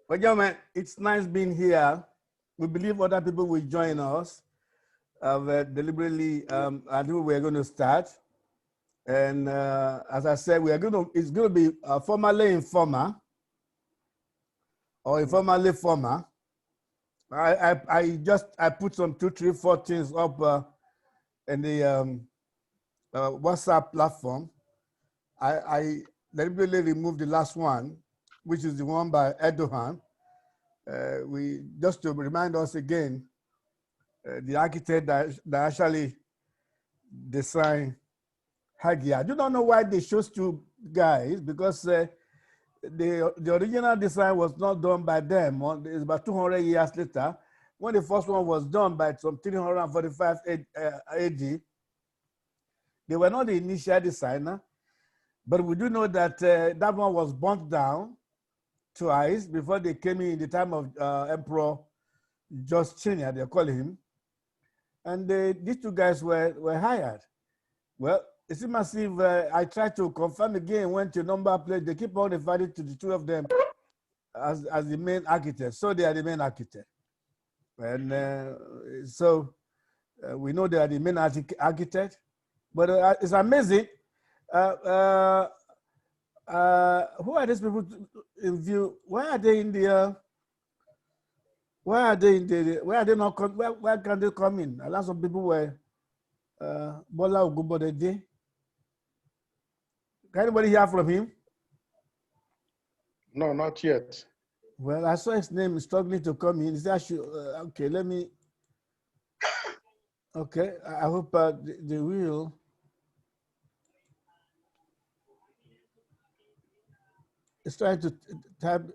Well, gentlemen, it's nice being here. We believe other people will join us. Deliberately, I think we're going to start. And as I said, it's going to be formally informal or informally formal. I put some 2, 3, 4 things up in the WhatsApp platform. I deliberately removed the last one, which is the one by Erdogan. We just to remind us again, the architect that actually designed Hagi. I do not know why they chose 2 guys, because the original design was not done by them. It's about 200 years later, when the first one was done by some 345 AD. They were not the initial designer, but we do know that that one was burnt down twice before they came in the time of Emperor Justinian, they call him. And these 2 guys were hired. Well, it seems as if I tried to confirm again, went to number plate, they keep on referring to the 2 of them as the main architect. So they are the main architect. And we know they are the main architect. But it's amazing. Who are these people in view? Why are they in the? Why are they in the? Why are they not? Why can't they come in? A lot of people were. Bola Ogubodede. Can anybody hear from him? No, not yet. Well, I saw his name struggling to come in. Is that okay? Let me. Okay, I hope they will. It's trying to type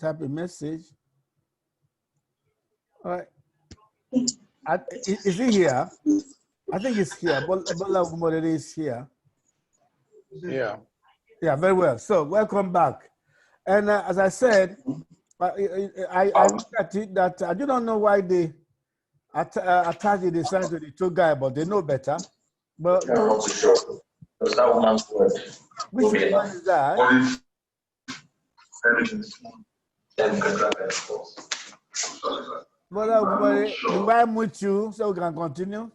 a message. All right. Is he here? I think he's here. Bola Ogubodede is here. Yeah. Yeah, very well. So welcome back. And as I said, I look at it that I do not know why they attach the design to the 2 guys, but they know better. But which one is that? But invite Mutu so we can continue.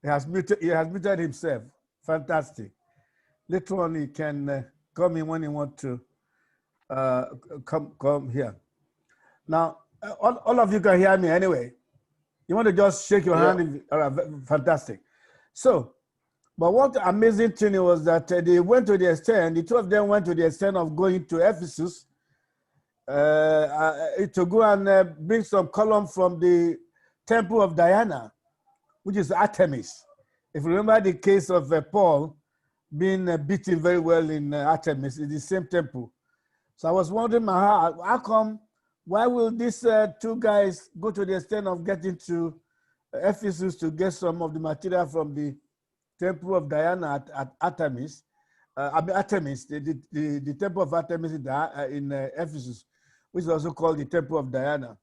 He has muted himself. Fantastic. Later on, he can come in when he wants to come here. Now, all of you can hear me anyway. You want to just shake your hand? All right, fantastic. So, but what amazing thing was that they went to the extent, the 2 of them went to the extent of going to Ephesus to go and bring some column from the temple of Diana, which is Artemis. If you remember the case of Paul being beaten very well in Artemis, in the same temple. So I was wondering, how come, why will these 2 guys go to the extent of getting to Ephesus to get some of the material from the temple of Diana at Artemis? Artemis, the temple of Artemis in Ephesus, which is also called the temple of Diana.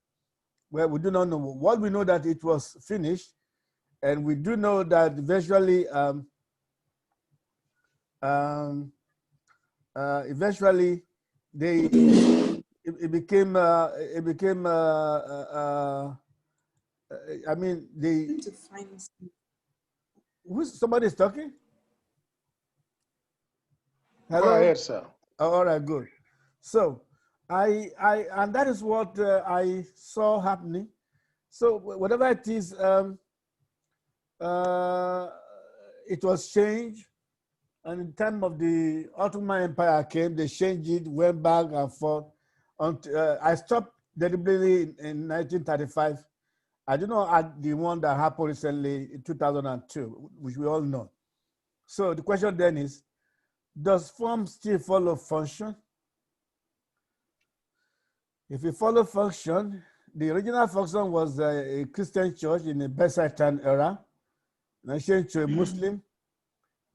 Well, we do not know. What we know that it was finished, and we do know that eventually, it became I mean, somebody's talking? Hello? Go ahead, sir. Oh, all right, good. So and that is what I saw happening. So whatever it is, it was changed. And in time of the Ottoman Empire came, they changed it, went back and forth. I stopped deliberately in 1935. I do not add the one that happened recently in 2002, which we all know. So the question then is, does form still follow function? If you follow function, the original function was a Christian church in the Byzantine era, then changed to a Muslim,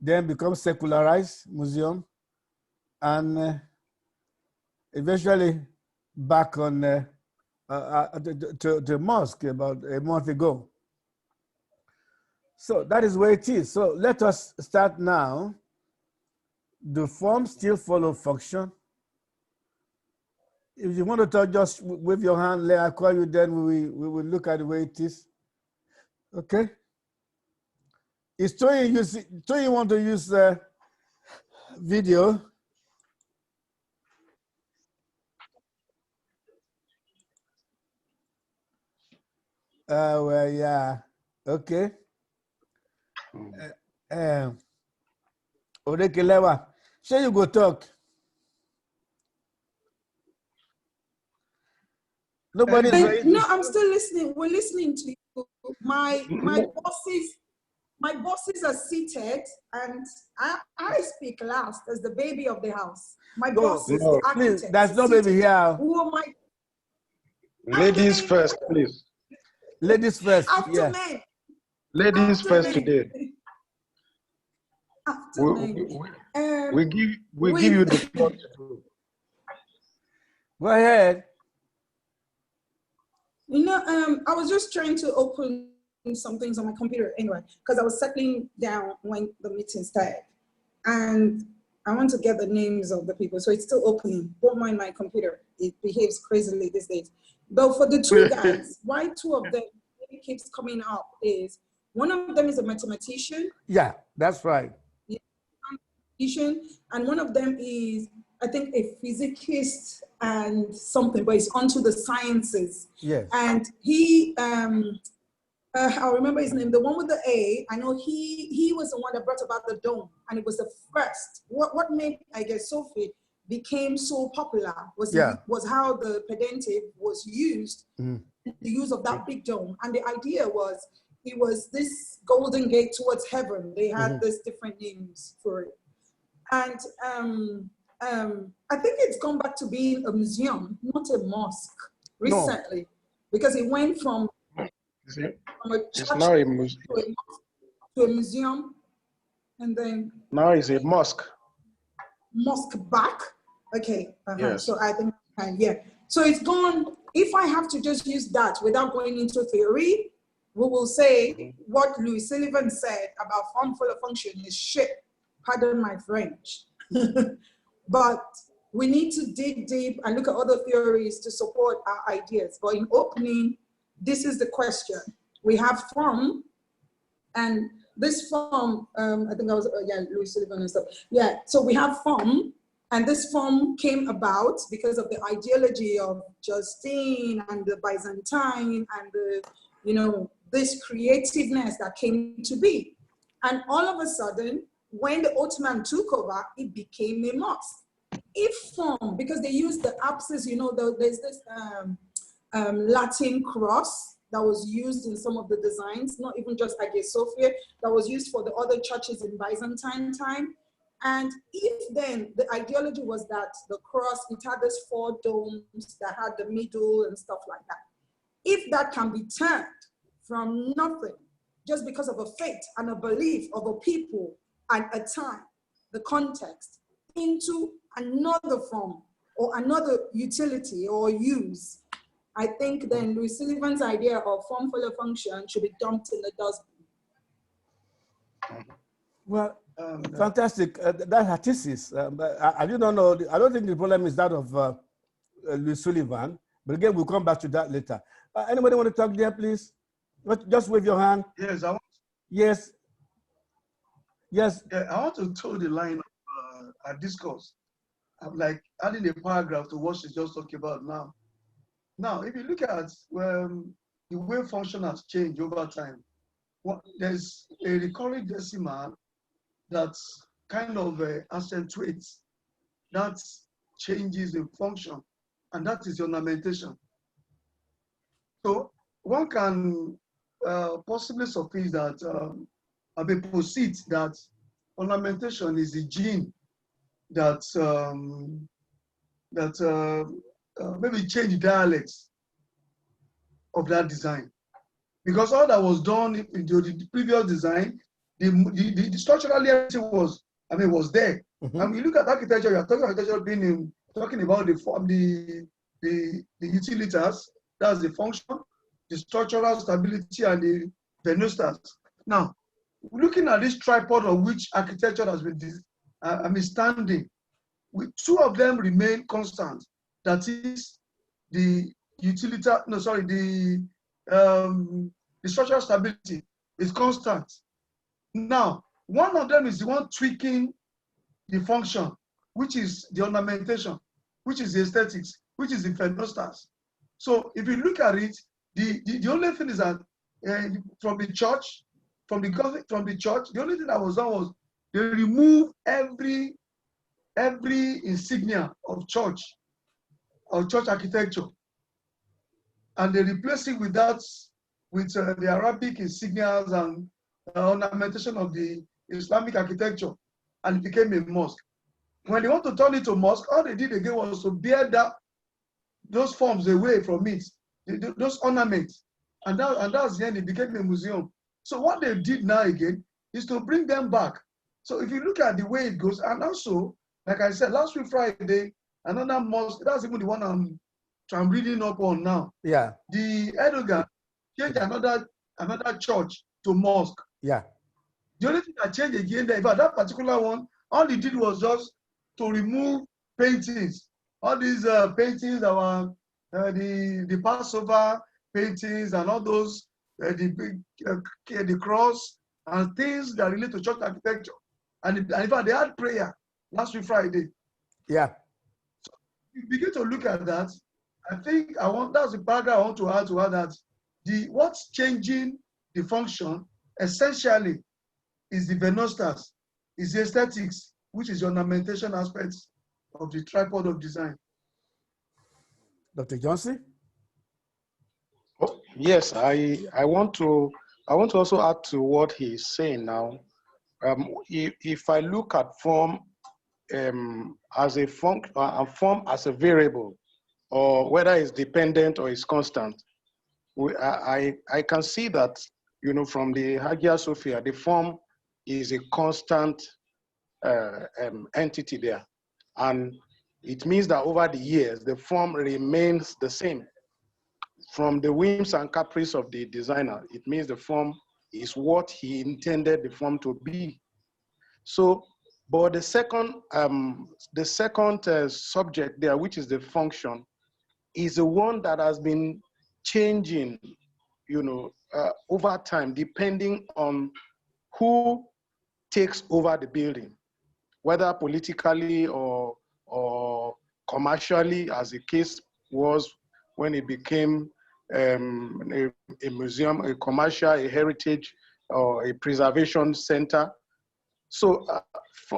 then become secularized museum, and eventually back on to the mosque about a month ago. So that is where it is. So let us start now. Do form still follow function? if you want to talk, just wave your hand. Let I call you. Then we will look at the way it is. Okay. Is Toyin want to use video? Well, yeah. Okay. Orekelewa, shey you go talk. Nobody's ready. No, I'm still listening. We're listening to you. My bosses are seated, and I speak last as the baby of the house. My bosses, the architects. Please, there's no baby here. Who are my Ladies first, please. Ladies first. after Yeah. men? Ladies After first men. today. After men. We give you the floor to do. Go ahead. You know, I was just trying to open some things on my computer anyway, because I was settling down when the meeting started. And I want to get the names of the people. So it's still opening. Don't mind my computer. It behaves crazily these days. But for the two guys, why two of them keeps coming up is one of them is a mathematician. Yeah, that's right. And one of them is, I think, a physicist and something, but it's onto the sciences. Yes. And he, I'll remember his name, the one with the A. I know he was the one that brought about the dome, and it was the first. What made, I guess, Sophie became so popular was how the pendentive was used, the use of that big dome. And the idea was, it was this golden gate towards heaven. They had these different names for it. And I think it's gone back to being a museum, not a mosque, recently, because it went from a church now a museum. to a museum, and then Now it's a mosque. Mosque back. Okay. Yes. So I think, So it's gone. If I have to just use that without going into theory, we will say what Louis Sullivan said about form follow function is shit. Pardon my French. But we need to dig deep and look at other theories to support our ideas. But in opening, this is the question. We have form, and this form, I think I was, Louis Sullivan and stuff. Yeah, so we have form, and this form came about because of the ideology of Justine and the Byzantine and the, this creativeness that came to be. And all of a sudden, when the Ottoman took over, it became a mosque. If form, because they used the apsis, there's this Latin cross that was used in some of the designs, not even just Hagia Sophia, that was used for the other churches in Byzantine time. And if then the ideology was that the cross, it had these 4 domes that had the middle and stuff like that. If that can be turned from nothing, just because of a faith and a belief of a people and a time, the context, into another form or another utility or use, I think then Louis Sullivan's idea of form follow function should be dumped in the dustbin. Well, fantastic. That's her thesis. I do not know. I don't think the problem is that of Louis Sullivan, but again, we'll come back to that later. Anybody want to talk there, please? Just wave your hand. Yes, Yes. Yes. Yeah, I want to toe the line of our discourse. I'm like adding a paragraph to what she's just talking about now. Now, if you look at the way function has changed over time, there's a recurring decimal that kind of accentuates that changes in function, and that is ornamentation. So one can possibly suppose that proceed that ornamentation is the gene that maybe change dialects of that design, because all that was done in the previous design, the structurally everything was there. And when you look at architecture, you are talking architecture talking about the form, the utilitas, that's the function, the structural stability, and the venustas. Now, looking at this tripod of which architecture has been standing, 2 of them remain constant. that is the structural stability is constant. Now, one of them is the one tweaking the function, which is the ornamentation, which is the aesthetics, which is the phenostase. So if you look at it, the only thing is that from the church, the only thing that was done was they removed every insignia of church architecture, and they replaced it with the Arabic insignias and ornamentation of the Islamic architecture, and it became a mosque. When they want to turn it to mosque, all they did again was to bear those forms away from it, those ornaments, and that's the end. It became a museum. So what they did now again is to bring them back. So if you look at the way it goes, and also, like I said, last week Friday, another mosque, that's even the one I'm reading up on now. Yeah. The Erdogan changed another church to mosque. Yeah. The only thing that changed again there, but that particular one, all he did was just to remove paintings. All these paintings that were the Passover paintings and all those, the cross and things that relate to church architecture. And in fact, they had prayer last week Friday. Yeah. So you begin to look at that. I think that's the paragraph I want to add that what's changing the function essentially is the phenostase, is the aesthetics, which is the ornamentation aspects of the tripod of design. Dr. Johnson? Oh, yes, I want to also add to what he's saying now. If I look at form as a form as a variable, or whether it's dependent or it's constant, I can see that, from the Hagia Sophia, the form is a constant entity there. And it means that over the years, the form remains the same. From the whims and caprice of the designer, it means the form is what he intended the form to be. So, but the second subject there, which is the function, is the one that has been changing, over time, depending on who takes over the building, whether politically or commercially, as the case was when it became a museum, a commercial, a heritage, or a preservation center. So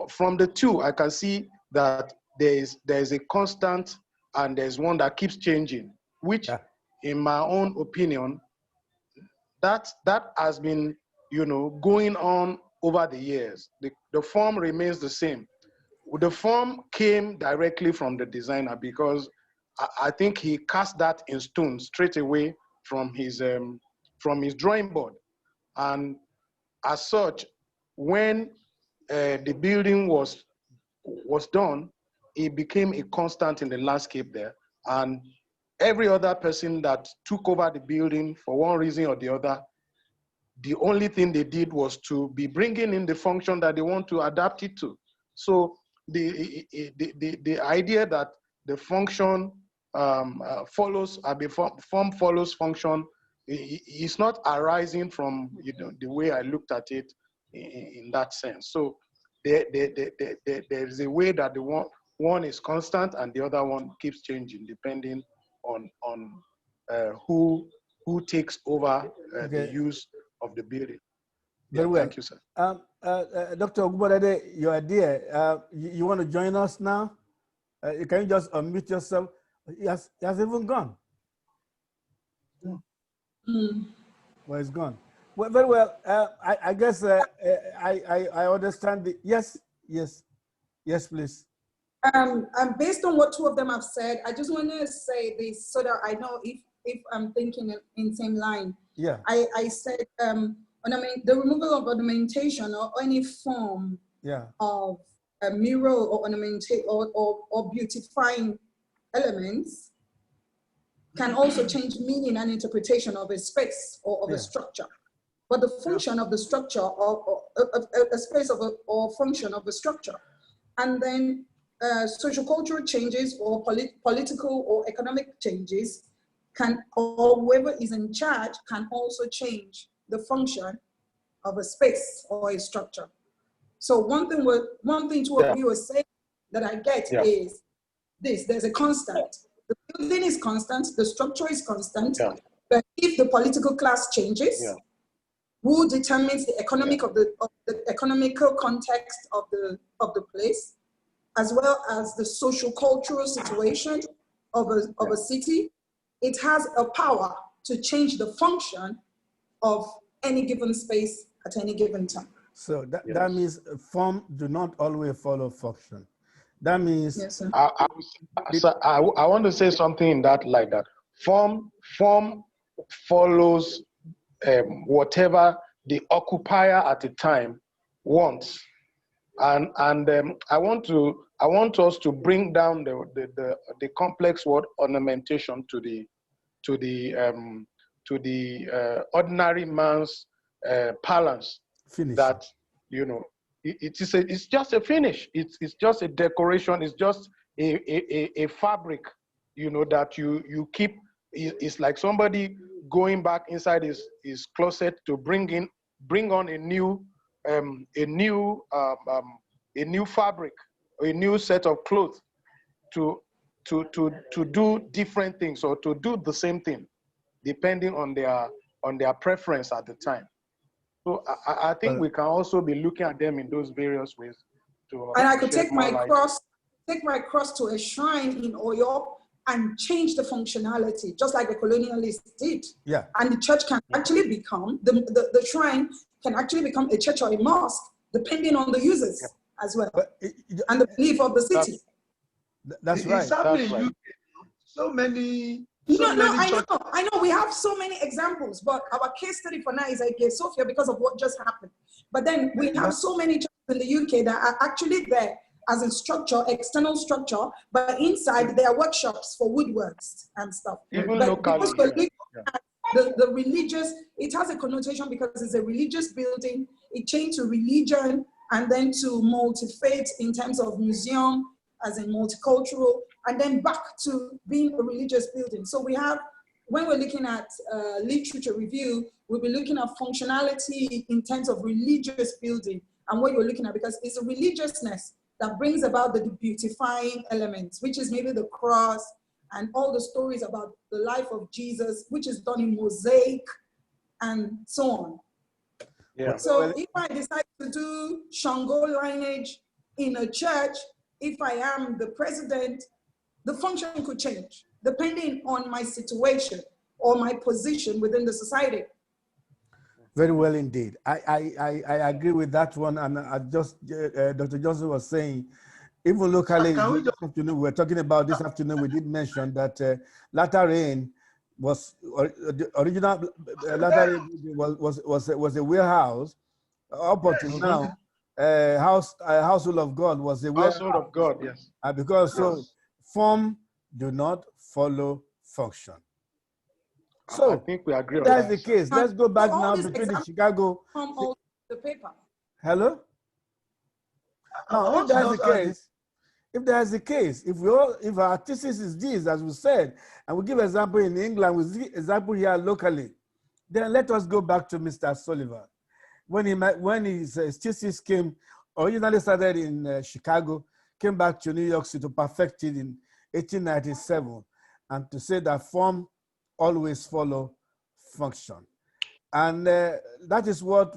from the two, I can see that there is a constant and there's one that keeps changing, which, in my own opinion, that has been, going on over the years. The form remains the same. The form came directly from the designer because I think he cast that in stone straight away from his drawing board. And as such, when the building was done, it became a constant in the landscape there. And every other person that took over the building for one reason or the other, the only thing they did was to be bringing in the function that they want to adapt it to. So the idea that the function follows, form follows function, is not arising from the way I looked at it in that sense. So there is a way that the one is constant and the other one keeps changing depending on who takes over the use of the building. Very well. Thank you, sir. Dr. Ogbodede, you are there. You want to join us now? Can you just unmute yourself? He has even gone. Well, it's gone. Well, very well. I guess I understand yes, please. Based on what two of them have said, I just want to say this so that I know if I'm thinking in the same line. Yeah. I said the removal of ornamentation or any form of a mural or or beautifying elements can also change meaning and interpretation of a space or of a structure. But the function of the structure or a space or function of the structure. And then sociocultural changes or political or economic changes can, or whoever is in charge can also change the function of a space or a structure. So one thing to what you were saying that I get is this: there's a constant. The building is constant, the structure is constant, but if the political class changes, who determines the economic of the economical context of the place, as well as the social cultural situation of a city, it has a power to change the function of any given space at any given time. So that means form do not always follow function. That means yes, sir. I want to say something in that like that. Form follows whatever the occupier at the time wants, and I want us to bring down the complex word ornamentation to the ordinary man's parlance. finish. That, you know, it's just a finish. It's just a decoration. It's just a fabric, you know, that you keep. It's like somebody going back inside his closet to bring on a new fabric, a new set of clothes to do different things or to do the same thing, depending on their preference at the time. So I think we can also be looking at them in those various ways. And I could take my cross to a shrine in Oyo and change the functionality, just like the colonialists did. Yeah. And the church can actually become, the shrine can actually become a church or a mosque, depending on the users as well, and the belief of the city. That's right. It's happening in UK. So many I know. We have so many examples, but our case study for now is Ike Sophia because of what just happened. But then we have so many churches in the UK that are actually there as a structure, external structure, but inside there are workshops for woodworks and stuff. Even but locally, the religious, it has a connotation because it's a religious building. It changed to religion and then to multi-faith in terms of museum, as in multicultural, and then back to being a religious building. So we have, when we're looking at literature review, we'll be looking at functionality in terms of religious building and what you're looking at, because it's a religiousness that brings about the beautifying elements, which is maybe the cross and all the stories about the life of Jesus, which is done in mosaic and so on. Yeah. So if I decide to do Shango lineage in a church, if I am the president, the function could change depending on my situation or my position within the society. Very well indeed. I agree with that one. And I just, Dr. Johnson was saying, even locally, this afternoon, we were talking about this afternoon, we did mention that Latter Rain was, the original Latter Rain was a warehouse. Up until now, Household of God was a warehouse. Household of God, yes. Because so form do not follow function. So I think we agree on that's that. the case. Let's go back now between the Chicago. From all the paper. Hello? Now, if that's the case, if our thesis is this, as we said, and we give example in England, we give example here locally, then let us go back to Mr. Sullivan. When his thesis came, originally started in Chicago, came back to New York City to perfect it in 1897, and to say that form always follow function. And that is what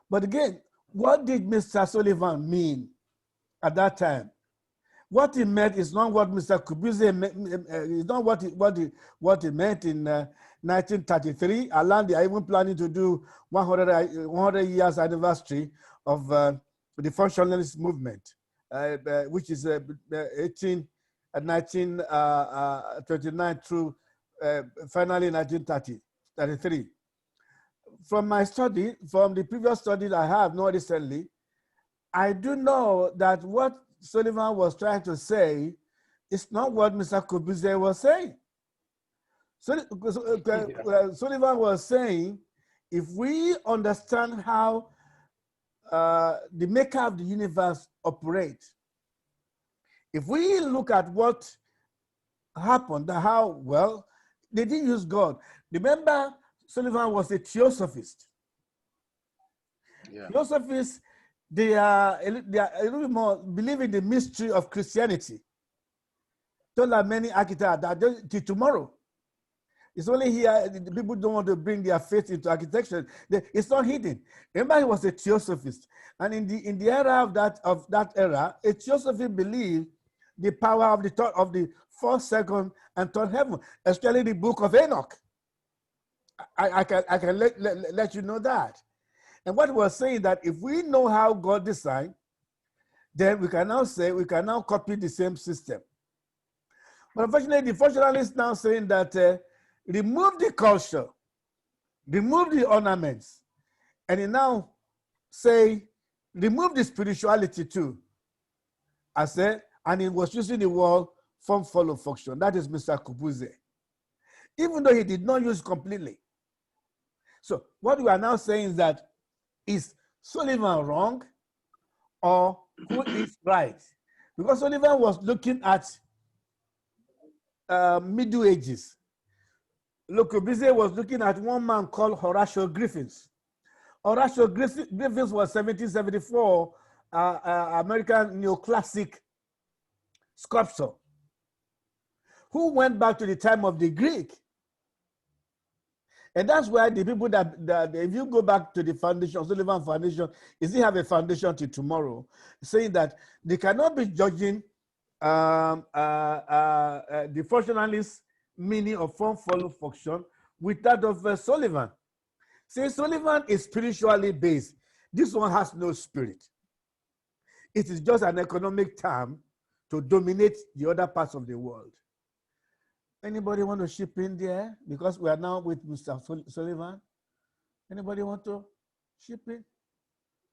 but again, what did Mr. Sullivan mean at that time? What he meant is not what Mr. Kubuze is not what he meant in 1933. Alan, they are even planning to do 100 years anniversary of the functionalist movement, which is 1929 through finally 1933. From my study, from the previous study I have not recently, I do know that what Sullivan was trying to say is not what Mr. Kubuze was saying. Sullivan was saying, if we understand how the maker of the universe operates, if we look at what happened, how, well, they didn't use God. Remember, Sullivan was a theosophist. Yeah. Theosophists, they are a little bit more believe in the mystery of Christianity. Don't like many architects that till tomorrow. It's only here the people don't want to bring their faith into architecture. It's not hidden. Remember, he was a theosophist, and in the era of that era, a theosophist believed the power of the first, second, and third heaven, especially the book of Enoch. I can let you know that. And what we're saying that if we know how God designed, then we can now copy the same system. But unfortunately, the functionalists now saying that remove the culture, remove the ornaments, and he now say remove the spirituality too. I said, and he was using the word form, follow, function. That is Mr. Kubuze. Even though he did not use completely. So what we are now saying is that is Sullivan wrong or who is right? Because Sullivan was looking at Middle Ages. Le Corbusier was looking at one man called Horatio Griffiths. Horatio Griffiths was 1774 American neoclassic sculptor who went back to the time of the Greek. And that's why the people that if you go back to the foundation, Sullivan Foundation, is they have a foundation till tomorrow, saying that they cannot be judging the functionalist meaning of form, follow, function with that of Sullivan. See, Sullivan is spiritually based. This one has no spirit. It is just an economic term to dominate the other parts of the world. Anybody want to chip in there? Because we are now with Mr. Sullivan. Anybody want to chip in?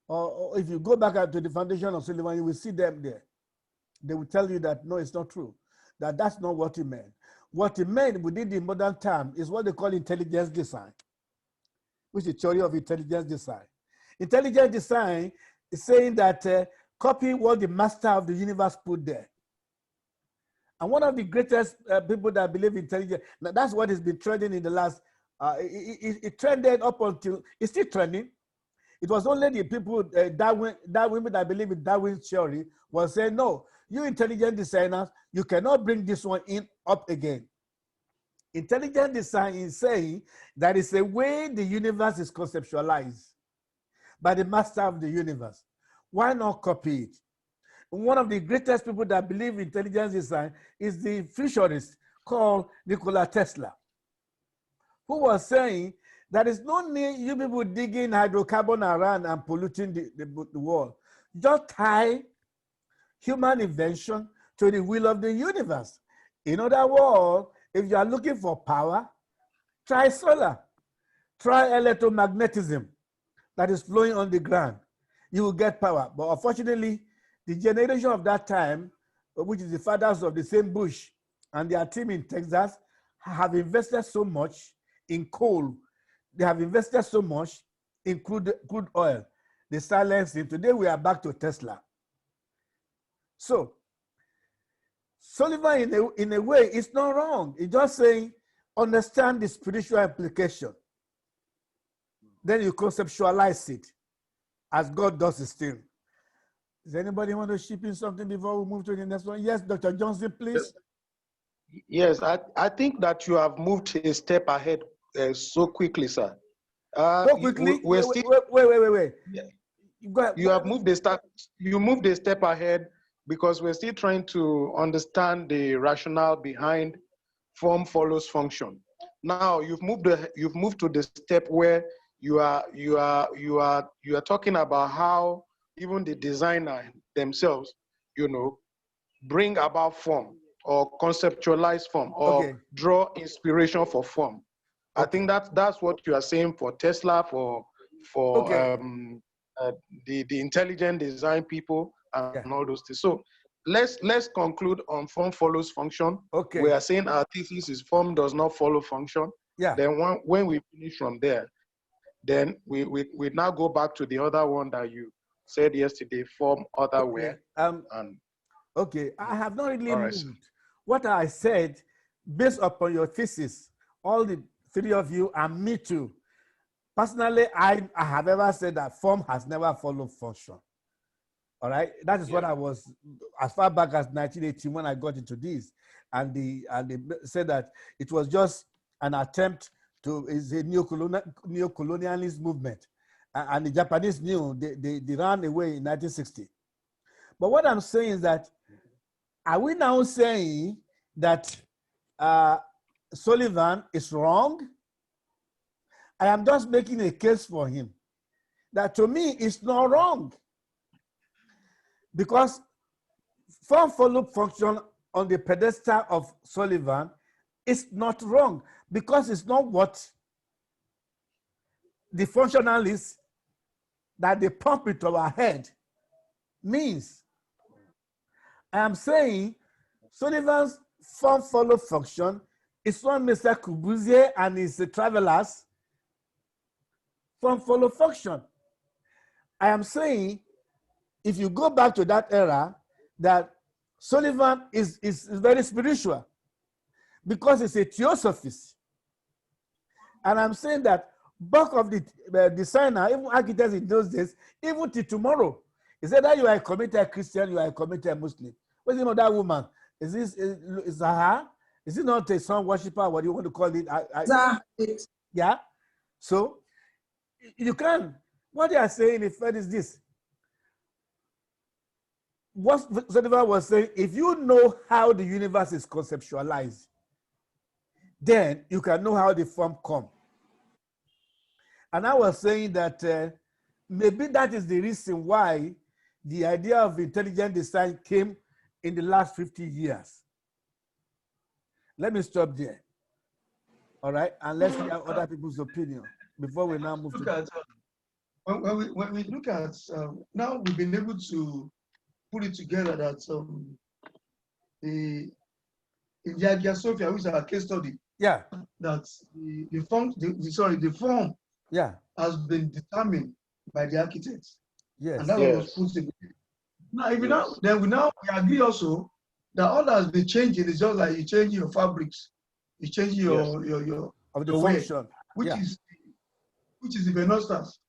Or if you go back to the foundation of Sullivan, you will see them there. They will tell you that, no, it's not true. That's not what he meant. What he meant within the modern term is what they call intelligence design, which is the theory of intelligence design. Intelligence design is saying that copy what the master of the universe put there. And one of the greatest people that believe in intelligence, that's what has been trending in the last, it trended up until, it's still trending. It was only the people, Darwin that believe in Darwin's theory was saying, no, you intelligent designers, you cannot bring this one up again. Intelligent design is saying that it's a way the universe is conceptualized by the master of the universe. Why not copy it? One of the greatest people that believe in intelligence design is the futurist called Nikola Tesla, who was saying there is no need you people digging hydrocarbon around and polluting the world. Just tie human invention to the will of the universe. In other words, if you are looking for power, try solar, try electromagnetism that is flowing on the ground. You will get power. But unfortunately, the generation of that time, which is the fathers of the same Bush and their team in Texas, have invested so much in coal. They have invested so much in crude oil. They silenced him. Today we are back to Tesla. So Sullivan, in a way, it's not wrong. It's just saying, understand the spiritual implication. Then you conceptualize it as God does his thing. Does anybody want to chip in something before we move to the next one? Yes, Dr. Johnson, please. Yes, I think that you have moved a step ahead so quickly, sir. So quickly? Wait. Yeah. You have moved a step. You moved a step ahead because we're still trying to understand the rationale behind form follows function. Now you've moved to the step where you are talking about how even the designer themselves, bring about form or conceptualize form or draw inspiration for form. I think that's what you are saying for Tesla, for the intelligent design people and all those things. So let's conclude on form follows function. Okay. We are saying our thesis is form does not follow function. Yeah. Then when we finish from there, then we now go back to the other one that you said yesterday, form otherware. Okay, I have not really All right, sir. moved. What I said, based upon your thesis, all the three of you and me too. Personally, I have ever said that form has never followed function. All right, that is what I was as far back as 1980 when I got into this, and they said that it was just an attempt to is a neo-colonialist movement, and the Japanese knew they ran away in 1960. But what I'm saying is that, are we now saying that Sullivan is wrong? I am just making a case for him that to me it's not wrong, because form follow function on the pedestal of Sullivan is not wrong, because it's not what the functionalists that they pump into our head means. I am saying Sullivan's form follow function is what Mr. Corbusier and his travelers form follow function. I am saying, if you go back to that era, that Sullivan is very spiritual because it's a theosophist. And I'm saying that bulk of the designer, even architects in those days, even till tomorrow, is either you are a committed Christian, you are a committed Muslim. What's the name of that woman? Is this is her? Is it not a sun worshiper? What do you want to call it? Yeah. So you can. What they are saying, in fact, is this. What Sullivan was saying, if you know how the universe is conceptualized, then you can know how the form comes. And I was saying that maybe that is the reason why the idea of intelligent design came in the last 50 years. Let me stop there. All right, and let's hear other people's opinion before we now move to. When we look at now, we've been able to put it together that in the Hagia Sophia, which is our case study, yeah, that the form yeah, has been determined by the architects, yes, and that was put together. Now, if we agree also that all that has been changing is just like you changing your fabrics, you changing your of the your function, way, which is the venosters,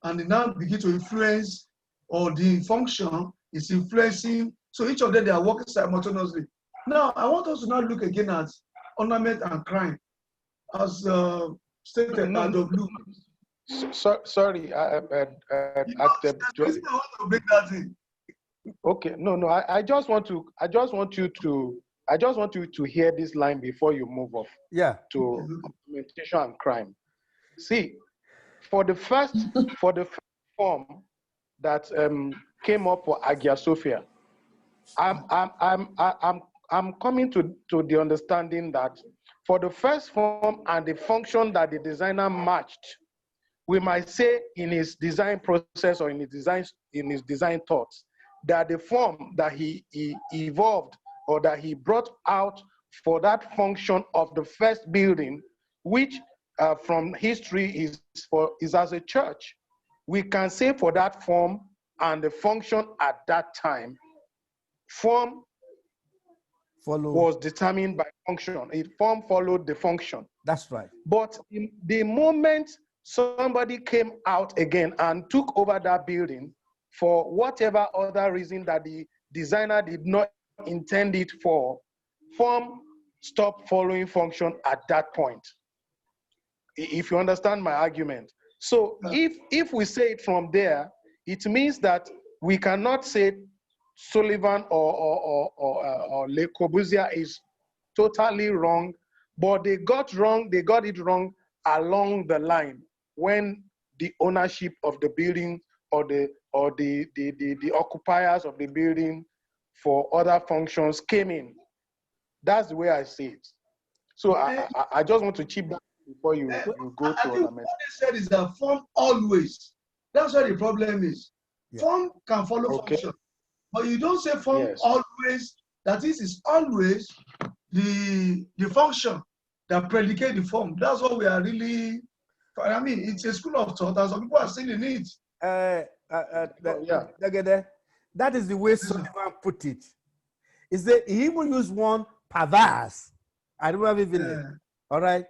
and they now begin to influence, or the function is influencing. So each of them, they are working simultaneously. Now, I want us to now look again at ornament and crime, as stated by W. Sorry, I want to bring that in. Okay, no. I just want you to hear this line before you move off. Yeah. To implementation and crime. See, for the first form that came up for Hagia Sophia, I'm coming to the understanding that for the first form and the function that the designer matched, we might say in his design process or in his design thoughts, that the form that he evolved or that he brought out for that function of the first building, which from history is as a church, we can say for that form and the function at that time, form was determined by function. Form followed the function. That's right. But in the moment somebody came out again and took over that building for whatever other reason that the designer did not intend it for, form stopped following function at that point. If you understand my argument. So if we say it from there, it means that we cannot say Sullivan or Le Corbusier is totally wrong, but they got it wrong along the line when the ownership of the building or the occupiers of the building for other functions came in. That's the way I see it. So I just want to chip that before you go to what they said is that form always. That's where the problem is. Yeah. Form can follow function, but you don't say form always. That is always the function that predicate the form. That's what we are really. I mean, it's a school of thought, and some people are still in it. That is the way Sullivan put it. Is that he even used one perverse. I don't have even it. All right.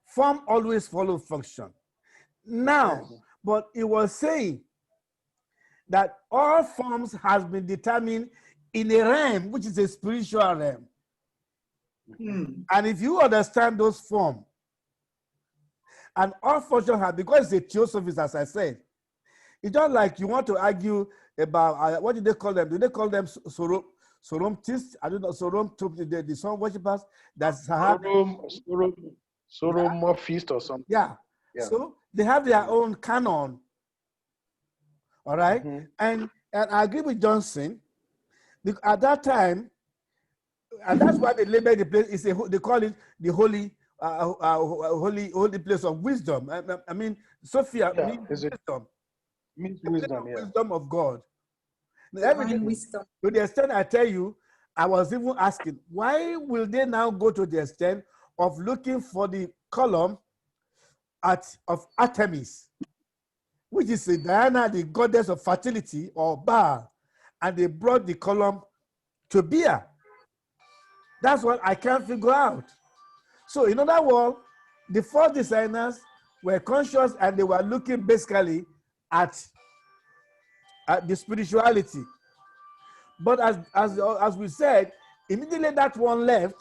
Form always follow function. Now, but it was saying that all forms has been determined in a realm, which is a spiritual realm. And if you understand those forms, and all function have, because it's a theosophist, as I said, it's not like you want to argue about, what do they call them? Do they call them Soromtists? I don't know, the sun worshippers. That's Soromorphist or something. Yeah. So they have their own canon. All right. And I agree with Johnson. At that time, and that's why they label the place, they call it the holy place of wisdom. I mean, Sophia means wisdom. Means wisdom, wisdom of God. Divine wisdom. To the extent I tell you, I was even asking, why will they now go to the extent of looking for the column of Artemis, which is Diana, the goddess of fertility, or Baal, and they brought the column to Bia. That's what I can't figure out. So in other words, the four designers were conscious and they were looking basically at the spirituality. But as we said, immediately that one left,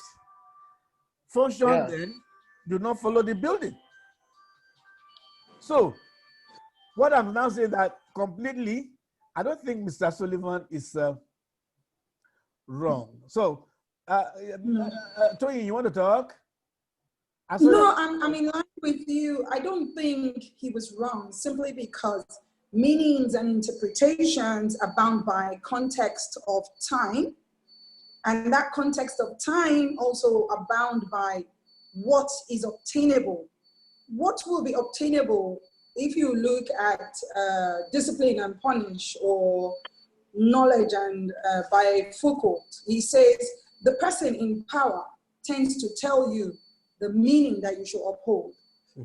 function then do not follow the building. So what I'm now saying that completely, I don't think Mr. Sullivan is wrong. So Tony, you want to talk? No, I'm in line with you. I don't think he was wrong, simply because meanings and interpretations are bound by context of time. And that context of time also are bound by what is obtainable. What will be obtainable if you look at discipline and punish, or knowledge and by Foucault? He says the person in power tends to tell you the meaning that you should uphold.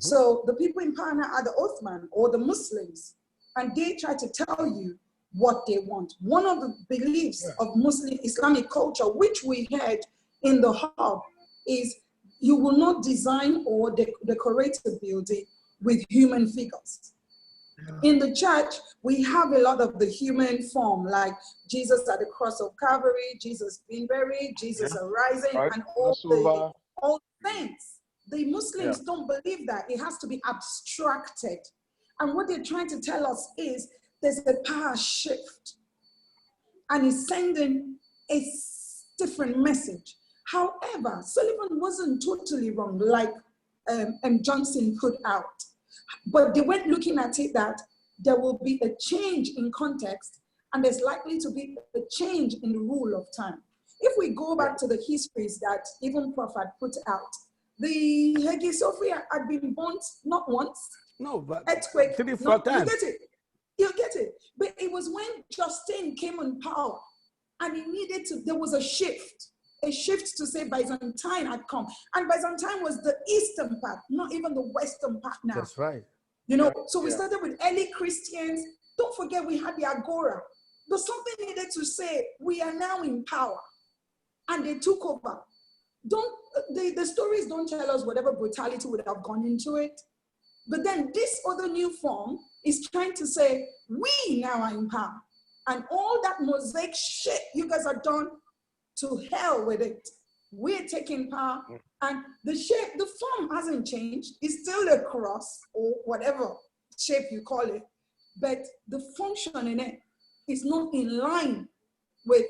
So the people in power now are the Ottoman or the Muslims, and they try to tell you what they want. One of the beliefs of Muslim Islamic culture, which we had in the hub, is you will not design or decorate a building with human figures. In the church, we have a lot of the human form, like Jesus at the cross of Calvary, Jesus being buried, Jesus arising, and all things. The Muslims don't believe that. It has to be abstracted. And what they're trying to tell us is there's a power shift, and it's sending a different message. However, Sullivan wasn't totally wrong, like Johnson put out. But they weren't looking at it that there will be a change in context, and there's likely to be a change in the rule of time. If we go back to the histories that even Prof had put out, the Hagia Sophia had been burnt not once, but earthquake, 3 or 4 times. You get it. But it was when Justin came in power, and he needed to, there was a shift to say Byzantine had come. And Byzantine was the eastern part, not even the western part now. That's right. You know, so we started with early Christians. Don't forget we had the Agora. But something needed to say, we are now in power. And they took over. The stories don't tell us whatever brutality would have gone into it. But then this other new form is trying to say, we now are in power. And all that mosaic shit you guys are done, to hell with it. We're taking power. And the shape, the form hasn't changed. It's still a cross, or whatever shape you call it. But the function in it is not in line with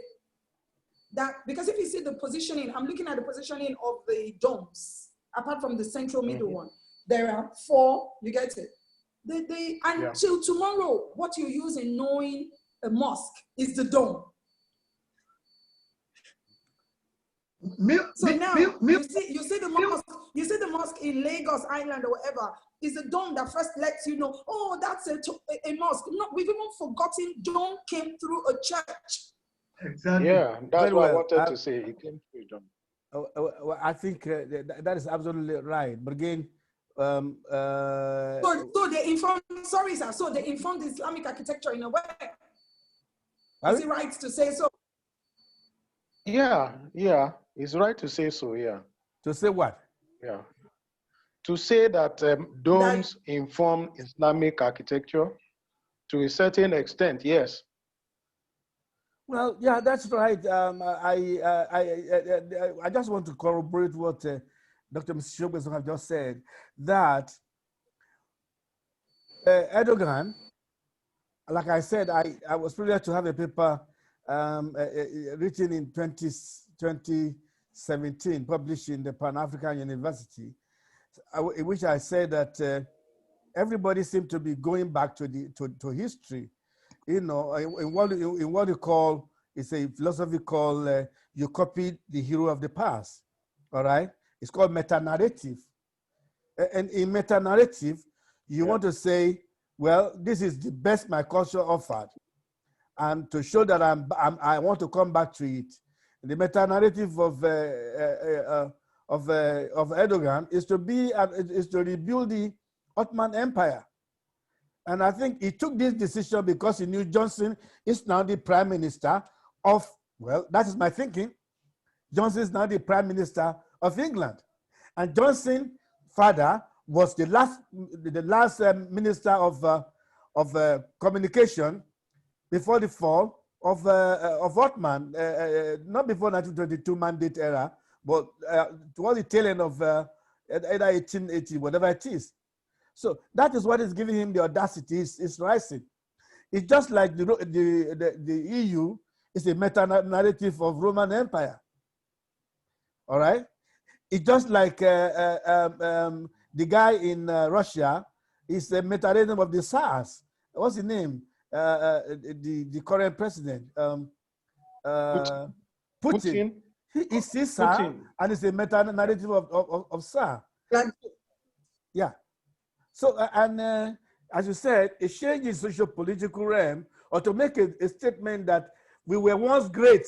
that. Because if you see the positioning, I'm looking at the positioning of the domes, apart from the central middle one. There are 4, you get it? Until tomorrow, what you use in knowing a mosque is the dome. You see the mosque in Lagos Island or whatever, is a dome that first lets you know, oh, that's a mosque. No, we've even forgotten dome came through a church. Exactly. Yeah, that's what I wanted to say. It came through dome. Well, I think that is absolutely right. But again, so they informed, sorry, sir. So they informed Islamic architecture in a way. Is it right to say so? Yeah, it's right to say so, yeah. To say what? Yeah. To say that That domes inform Islamic architecture to a certain extent, yes. Well, yeah, that's right. I just want to corroborate what Dr. Shogbeson have just said, that Erdogan, like I said, I was privileged to have a paper written in 2017, published in the Pan-African University, in which I said that everybody seemed to be going back to history, in what you call, it's a philosophy called you copy the hero of the past. All right, it's called meta narrative, and in meta narrative, you want to say, well, this is the best my culture offered, and to show that I want to come back to it. The meta narrative of Erdogan is to rebuild the Ottoman Empire. And I think he took this decision because he knew Johnson is now the prime minister of, well, that is my thinking. Johnson is now the prime minister of England. And Johnson's father was the last minister of communication before the fall of Ottoman, not before 1922 mandate era, but towards the tail end of either 1880, whatever it is. So that is what is giving him the audacity. It's rising. It's just like the EU is a meta-narrative of Roman Empire. All right? It's just like the guy in Russia is a meta-narrative of the SARS. What's his name? The current president, Putin. He is Caesar, and it's a meta-narrative of Tsar. Yeah. So, as you said, a change in socio-political realm, or to make a statement that we were once great.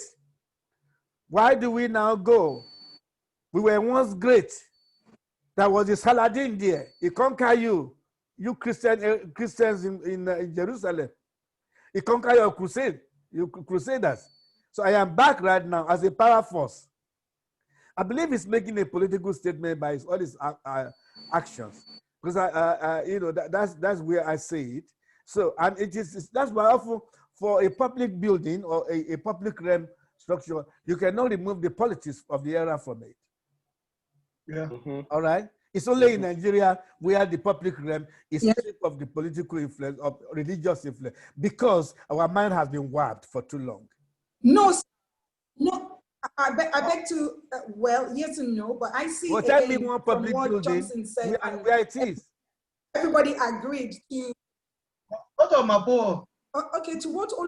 Why do we now go? We were once great. There was a Saladin there. He conquered you Christians in Jerusalem. He conquered your crusade, you crusaders. So I am back right now as a power force. I believe he's making a political statement by all his actions. Because that's where I say it. So, and that's why often for a public building or a public realm structure, you cannot remove the politics of the era from it. Yeah. All right. It's only in Nigeria where the public realm is stripped of the political influence, of religious influence, because our mind has been warped for too long. No. I beg to, well, yes and no, but I see tell me one public from what building Johnson said, where it is. Everybody agreed to. What of Mapo? Okay, to what all?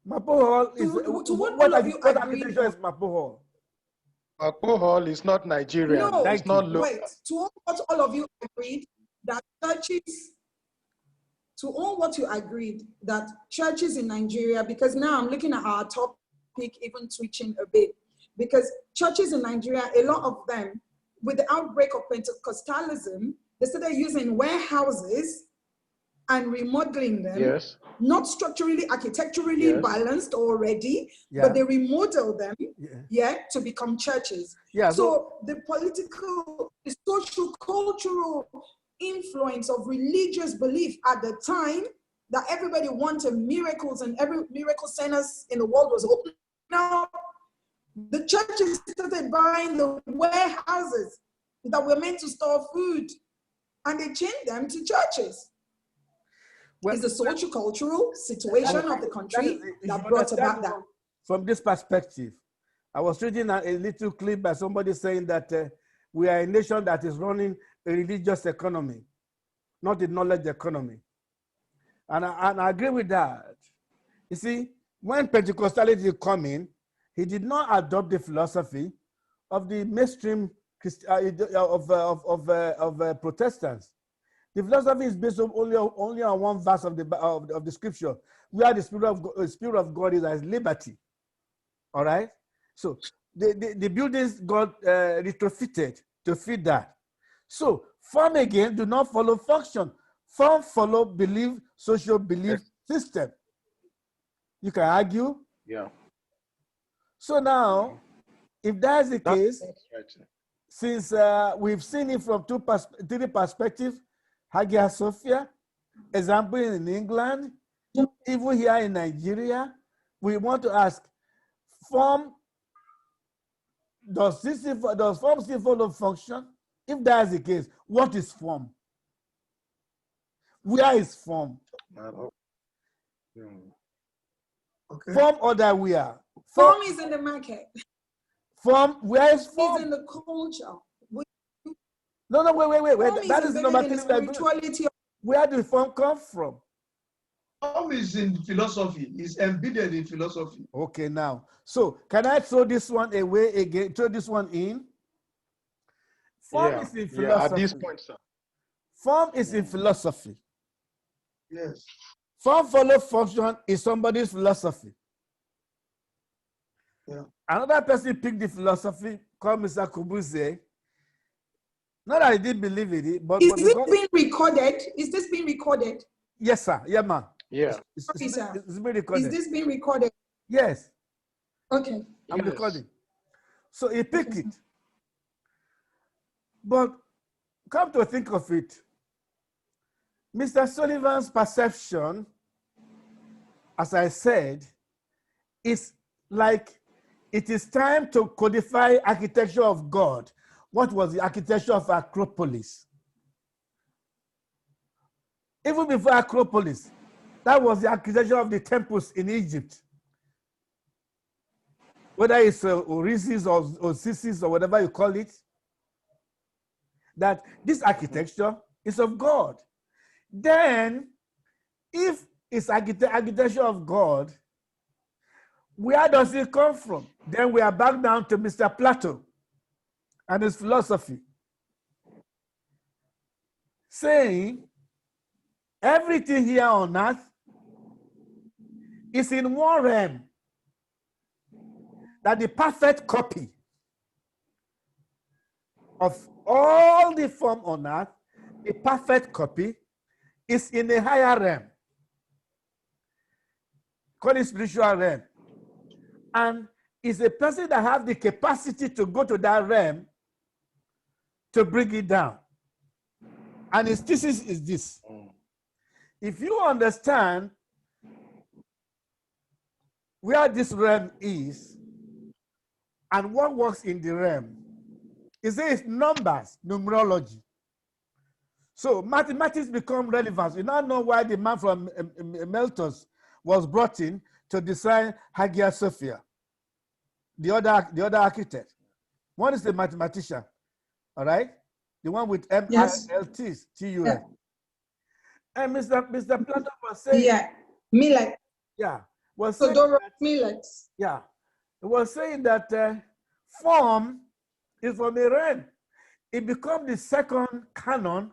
Mapo Hall is, to what all of you what agreed architecture is Mapo Hall? Mapo Hall is not Nigerian. No, it's not local. wait. To what all of you agreed that churches. To all what you agreed that churches in Nigeria, because now I'm looking at our topic, even switching a bit, because churches in Nigeria, a lot of them, with the outbreak of Pentecostalism, they started using warehouses and remodeling them, not structurally, architecturally balanced already, but they remodel them, to become churches. So the political, the social, cultural influence of religious belief at the time that everybody wanted miracles and every miracle centers in the world was open. Now, the churches started buying the warehouses that were meant to store food, and they changed them to churches. It's the social cultural situation of the country that brought about that. From this perspective, I was reading a little clip by somebody saying that we are a nation that is running a religious economy, not a knowledge economy. And I agree with that. You see, when Pentecostalism came in, he did not adopt the philosophy of the mainstream of Protestants. The philosophy is based on only on one verse of the scripture, where the Spirit of God is as liberty. All right? So the buildings got retrofitted to fit that. So form again do not follow function. Form follow belief, social belief system. You can argue. Yeah. So now, if that's the case, That's right. since we've seen it from three perspectives, Hagia Sophia, example in England, even here in Nigeria, we want to ask, does form still follow function? If that's the case, what is form? Where is form? Okay. Form otherwhere. Form is in the market. Form, where is It's form? in the culture. No, wait. Form That is is number embedded in three. the spirituality. Where did form come from? Form is in philosophy. It's embedded in philosophy. Okay, now. So can I throw this one away again? Throw this one in? Form is in philosophy. At this point, sir. Form is in philosophy. Yes. Form follow function is somebody's philosophy. Yeah. Another person picked the philosophy called Mr. Kubuse. Not that I didn't believe in it, but Is this because, being recorded? Is this being recorded? yes, sir. Yeah, man. Yeah. Sorry, sir. It's been recorded. Is this being recorded? Yes, Okay. I'm Yes. recording. So he picked it. But come to think of it, Mr. Sullivan's perception, as I said, is like it is time to codify architecture of God. What was the architecture of Acropolis? Even before Acropolis, that was the architecture of the temples in Egypt. Whether it's Orisis or Osisis or whatever you call it, that this architecture is of God. Then, if it's architecture of God, where does it come from? Then we are back down to Mr. Plato and his philosophy, saying everything here on earth is in one realm, that the perfect copy of all the form on earth, the perfect copy is in a higher realm, called it spiritual realm. And is a person that has the capacity to go to that realm to bring it down. And his thesis is this. If you understand where this realm is and what works in the realm, it says numbers, numerology. So mathematics become relevant. You now know why the man from Meltos was brought in to design Hagia Sophia. The other architect. One is the mathematician, all right? The one with M-I-L-T-S, T-U-S. Yeah. And Mr. Plato was saying, Yeah. Millet. yeah, was saying Todoro that, Millet. yeah, it was saying that form is from a realm. It becomes the second canon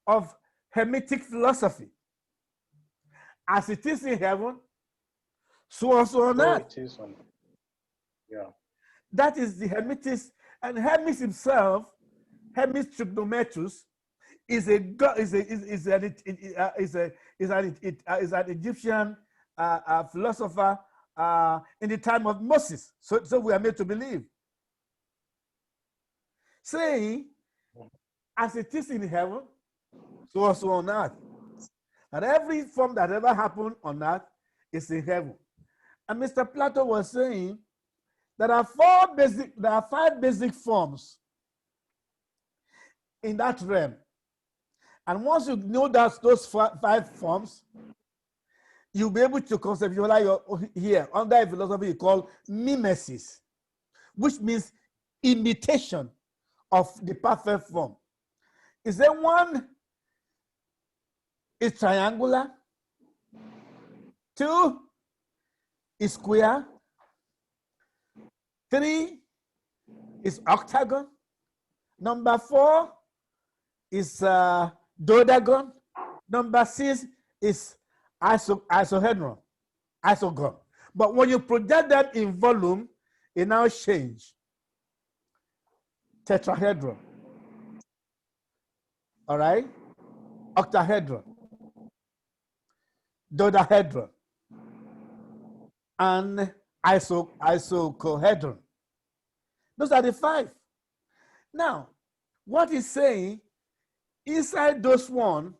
of Hermetic philosophy. As it is in heaven, so also on earth. It is on. Yeah. That is the Hermetis, and Hermes himself, Hermes Trigonometrus, is an Egyptian philosopher in the time of Moses. So we are made to believe, saying, as it is in heaven, so also on earth. And every form that ever happened on earth is in heaven. And Mr. Plato was saying there are five basic forms in that realm. And once you know that those five forms, you'll be able to conceptualize here under a philosophy you call mimesis, which means imitation of the perfect form. Is there one is triangular, two is square, three is octagon, number four is dodecagon, number six is isohedron, isogon. But when you project them in volume, it now change. Tetrahedron, all right? Octahedron, dodahedron, and isocohedron. Those are the 5. Now, what he's saying, inside those one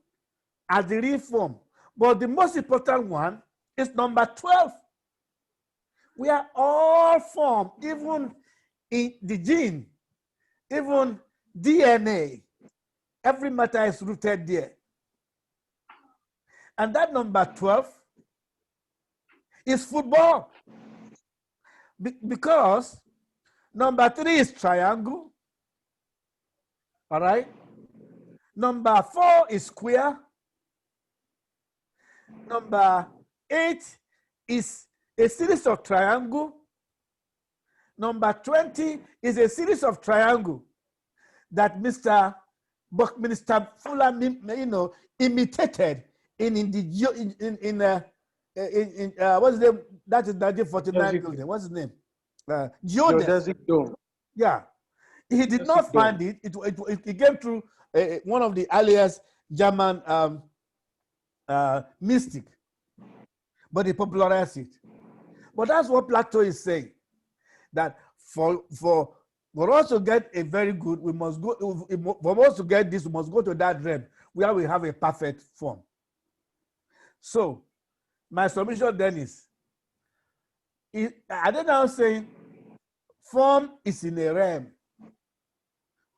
are the real form. But the most important one is number 12. We are all formed, even in the gene, even DNA. Every matter is rooted there. And that number 12 is football. Because number 3 is triangle. All right. Number 4 is square. Number 8 is a series of triangle. Number 20 is a series of triangle that Mr. Buckminster Fuller, imitated in what's his name? That is 1949 building. What's his name? Geodesic dome. Yeah, he did not find it. It came through one of the earliest German mystic, but he popularized it. But that's what Plato is saying, that for us to get a very good, we must go. For us to get this, we must go to that realm where we have a perfect form. So, my submission then is, I don't know, saying form is in a realm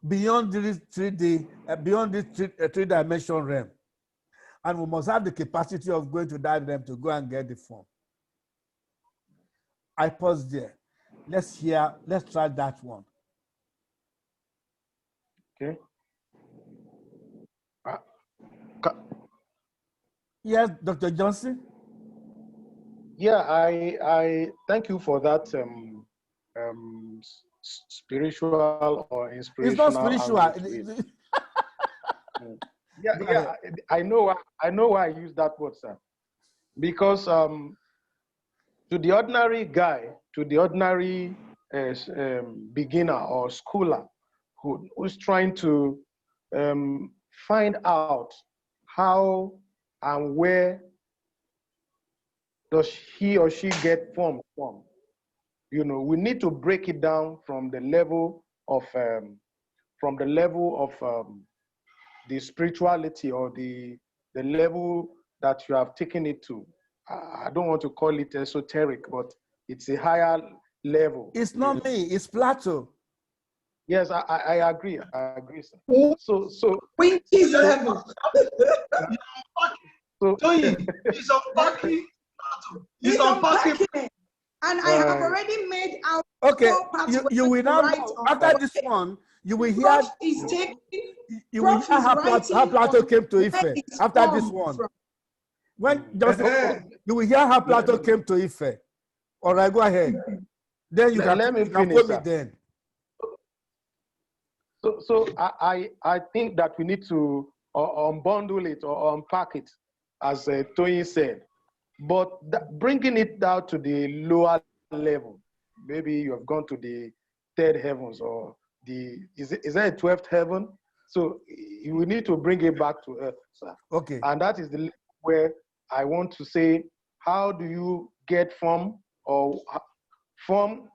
beyond this 3D, beyond this three-dimension realm, and we must have the capacity of going to that realm to go and get the form. I pause there. Let's try that one. Okay. Yes, Dr. Johnson? Yeah, I thank you for that spiritual or inspirational. It's not spiritual. Yeah, I know why I use that word, sir. Because to the ordinary guy, to the ordinary beginner or schooler who's trying to find out how and where does he or she get form from, we need to break it down from the level of the spirituality or the level that you have taken it to. I don't want to call it esoteric, but it's a higher level. It's not me, it's Plato. Yes, I agree. I agree, sir. So Winky's level. He's unpacking. He's unpacking. And I have already made out. Okay, you will now after this one, you will hear. You will hear how Plato came to Ife after this one. When you will hear how Plato came to Ife. All right, go ahead. Then you let me can finish. quote me then. So I think that we need to unbundle it or unpack it, as Tony said, but bringing it down to the lower level. Maybe you have gone to the third heavens, or is there a 12th heaven? So you need to bring it back to earth, sir. Okay. And that is the level where I want to say, how do you get form? Or form,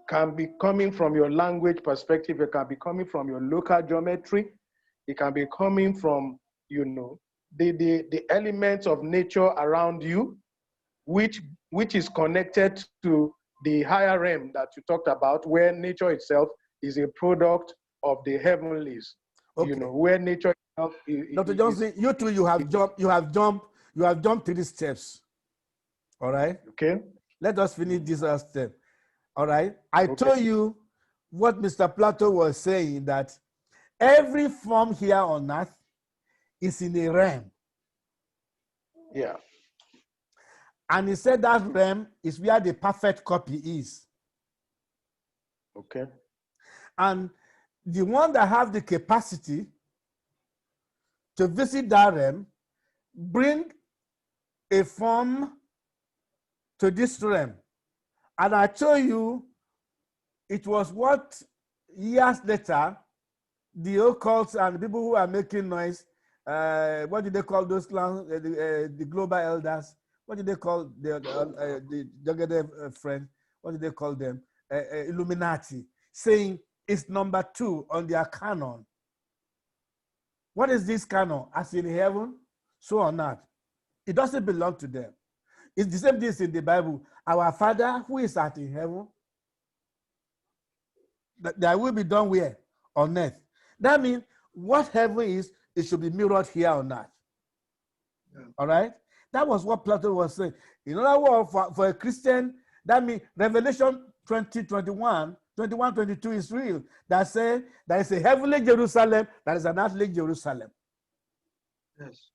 can be coming from your language perspective. It can be coming from your local geometry. It can be coming from, the elements of nature around you, which is connected to the higher realm that you talked about, where nature itself is a product of the heavenlies. Okay. Where nature itself Dr. Johnson, you too, you have jumped 3 steps. All right. Okay. Let us finish this step. All right. I told you what Mr. Plato was saying, that every form here on earth is in a realm. Yeah. And he said that realm is where the perfect copy is. Okay. And the one that have the capacity to visit that realm bring a form to this realm. And I told you it was what years later the occults and the people who are making noise, what do they call those clans, the global elders, what did they call the Jagade friend? What did they call them? Illuminati, saying it's number 2 on their canon. What is this canon? As in heaven, so on earth. It doesn't belong to them. It's the same thing in the Bible. Our Father who is at in heaven, that will be done where? On earth. That means what heaven is, it should be mirrored here on earth. Yeah. All right? That was what Plato was saying. In other words, for a Christian, that means Revelation 20:21, 21:22 is real. That says there is a heavenly Jerusalem, there is an earthly Jerusalem. Yes.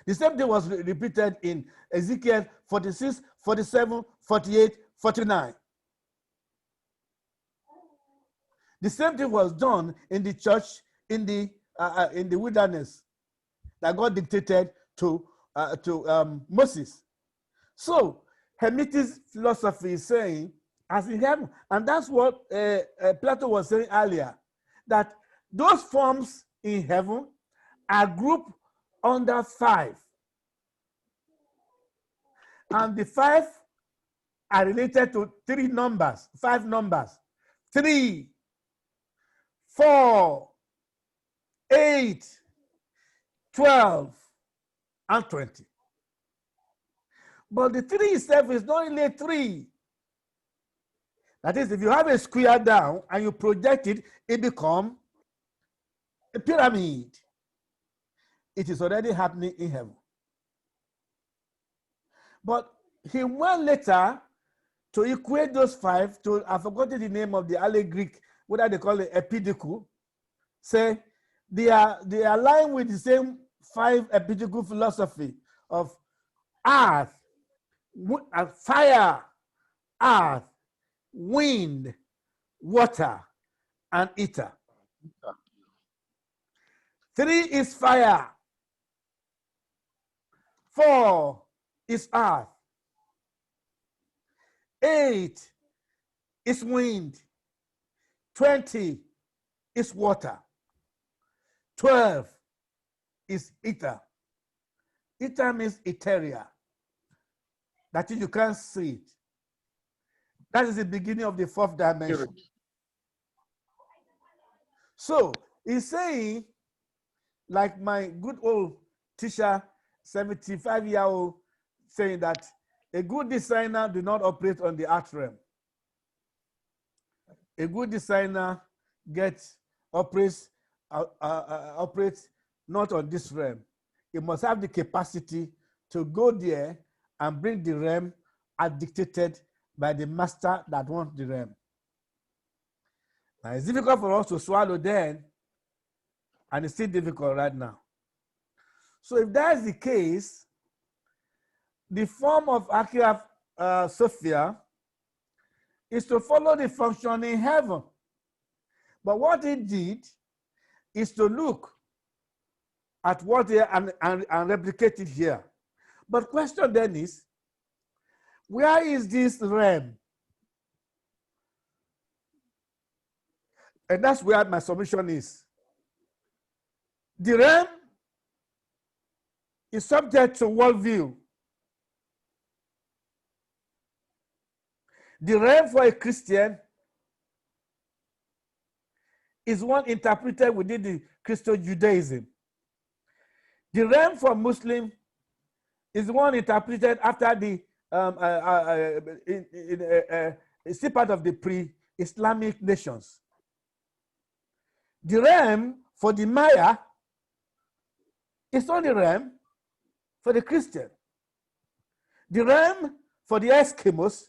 The same thing was repeated in Ezekiel 46, 47, 48, 49. The same thing was done in the church in the wilderness that God dictated to Moses. So Hermetic philosophy is saying, as in heaven, and that's what Plato was saying earlier, that those forms in heaven are grouped under 5. And the 5 are related to 3 numbers, 5 numbers. 3, 4, 8, 12, and 20. But the 3 itself is not really 3. That is, if you have a square down and you project it, it becomes a pyramid. It is already happening in heaven. But he went later to equate those 5 to, I've forgotten the name of the early Greek, whether they call it epidicule. Say they are aligned with the same 5 epidicule philosophy of earth, fire, earth, wind, water, and ether. 3 is fire. 4 is earth. 8 is wind. 20 is water. 12 is ether. Ether means ethereal. That is, you can't see it. That is the beginning of the 4th dimension. So he's saying, like my good old teacher, 75-year-old, saying that a good designer do not operate on the art realm. A good designer operates not on this realm. He must have the capacity to go there and bring the realm as dictated by the master that wants the realm. Now, it's difficult for us to swallow then, and it's still difficult right now. So if that is the case, the form of Hagia Sophia is to follow the function in heaven. But what it did is to look at what they and replicate it here. But question then is, where is this realm? And that's where my submission is. The realm is subject to worldview. The realm for a Christian is one interpreted within the Christian Judaism. The realm for Muslim is one interpreted after the still part of the pre-Islamic nations. The realm for the Maya is not the realm for the Christian. The realm for the Eskimos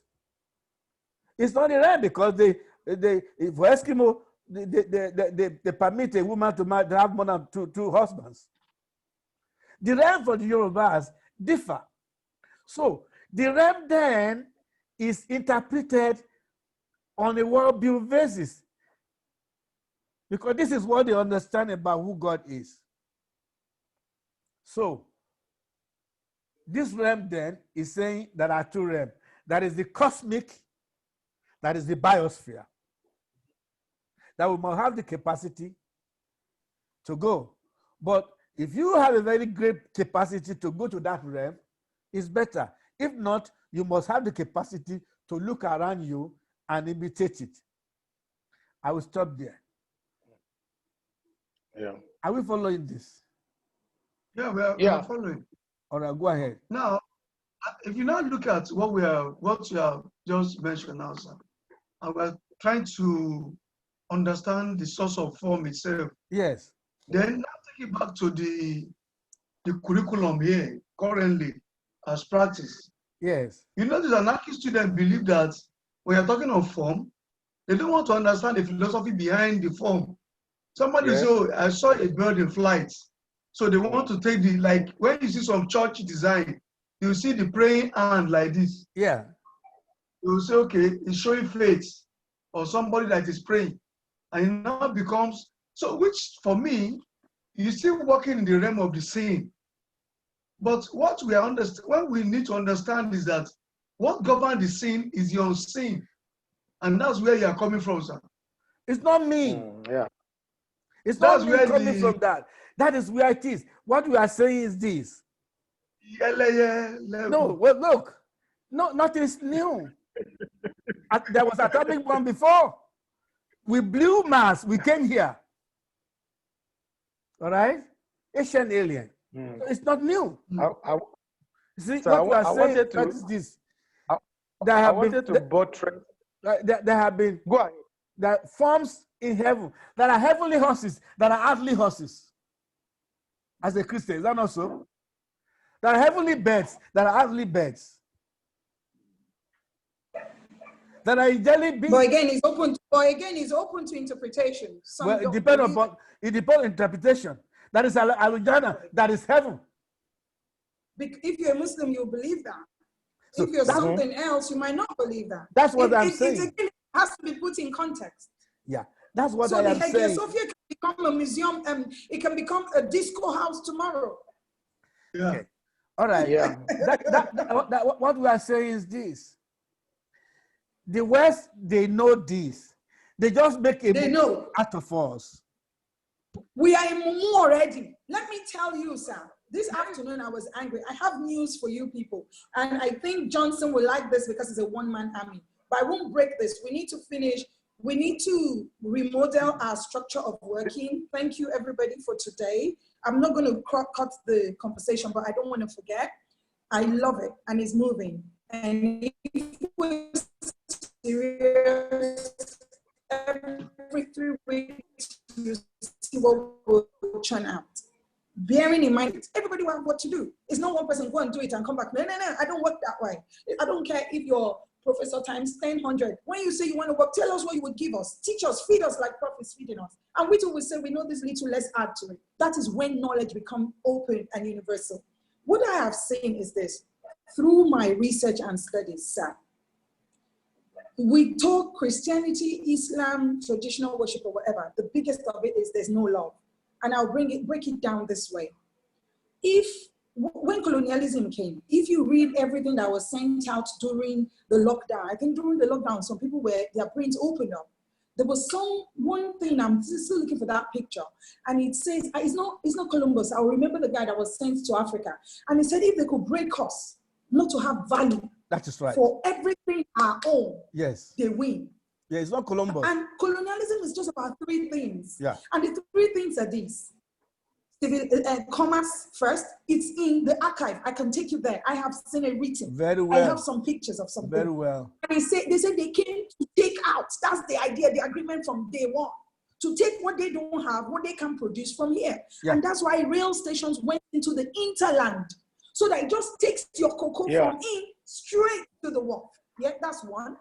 is not the realm because for Eskimo, they permit a woman to have more than two husbands. The realm for the Yorubas differ. So the realm then is interpreted on a worldview basis, because this is what they understand about who God is. So this realm then is saying there are 2 realms. That is the cosmic, that is the biosphere. That we must have the capacity to go. But if you have a very great capacity to go to that realm, It's better. If not, you must have the capacity to look around you and imitate it. I will stop there. Yeah. Are we following this? Yeah, we are following. All right, go ahead. Now, if you now look at what you have just mentioned now, sir, and we're trying to understand the source of form itself. Yes. Then now take it back to the curriculum here currently as practice. Yes. You notice an architect student believe that when you're talking of form, they don't want to understand the philosophy behind the form. Somebody say, oh, I saw a bird in flight. So they want to take like when you see some church design, you see the praying hand like this. Yeah. You say, okay, it's showing faith or somebody that is praying. And it now becomes, so which for me, you still working in the realm of the sin. But what we need to understand is that what governs the sin is your sin. And that's where you are coming from, sir. It's not me. Yeah. It's not me coming from that. That is where it is. What we are saying is this. No, well, look. No, nothing's new. There was atomic bomb before. We blew Mars. We came here. All right? Asian alien. So it's not new. See, what we are saying is this. I wanted to buttress. There have been Go ahead. there forms in heaven that are heavenly horses, that are earthly horses. As a Christian, is that not so? There are heavenly birds that are earthly birds. That are angelic beings. But again, it's open to interpretation. Well, it depends on interpretation. That is Alujana, that is heaven. If you're a Muslim, you believe that. So if you're something else, you might not believe that. That's what I'm saying. It has to be put in context. Yeah, that's what so I am the saying. Sophia can become a museum and it can become a disco house tomorrow. Yeah. Okay. All right. Yeah. What we are saying is this. The West, they know this. They just make a movie out of us. We are in Mumu already. Let me tell you, sir. This afternoon, I was angry. I have news for you people. And I think Johnson will like this because it's a one-man army. But I won't break this. We need to finish. We need to remodel our structure of working. Thank you, everybody, for today. I'm not going to cut the conversation, but I don't want to forget. I love it, and it's moving. And if we're serious, every 3 weeks, you see what will churn out. Bearing in mind, everybody will have what to do. It's not one person go and do it and come back. No, I don't work that way. I don't care if you're professor times 100. When you say you want to work, tell us what you would give us. Teach us, feed us like prophets feeding us. And we too will say, we know this little, let's add to it. That is when knowledge becomes open and universal. What I have seen is this. Through my research and studies, sir, we talk Christianity, Islam, traditional worship, or whatever. The biggest of it is there's no love. And I'll break it down this way. When colonialism came, if you read everything that was sent out during the lockdown, I think during the lockdown, some people their brains opened up. There was one thing, I'm still looking for that picture, and it says, it's not Columbus. I'll remember the guy that was sent to Africa. And he said if they could break us, not to have value. That is right. For everything our own, yes, they win. Yeah, it's not Columbus. And colonialism is just about 3 things. Yeah. And the 3 things are these. Commerce first, it's in the archive. I can take you there. I have seen it written. Very well. I have some pictures of something. Very well. And they said they came to take out. That's the idea, the agreement from day one. To take what they don't have, what they can produce from here. Yeah. And that's why rail stations went into the interland. So that it just takes your cocoa from in straight to the wharf. Yeah, that's one.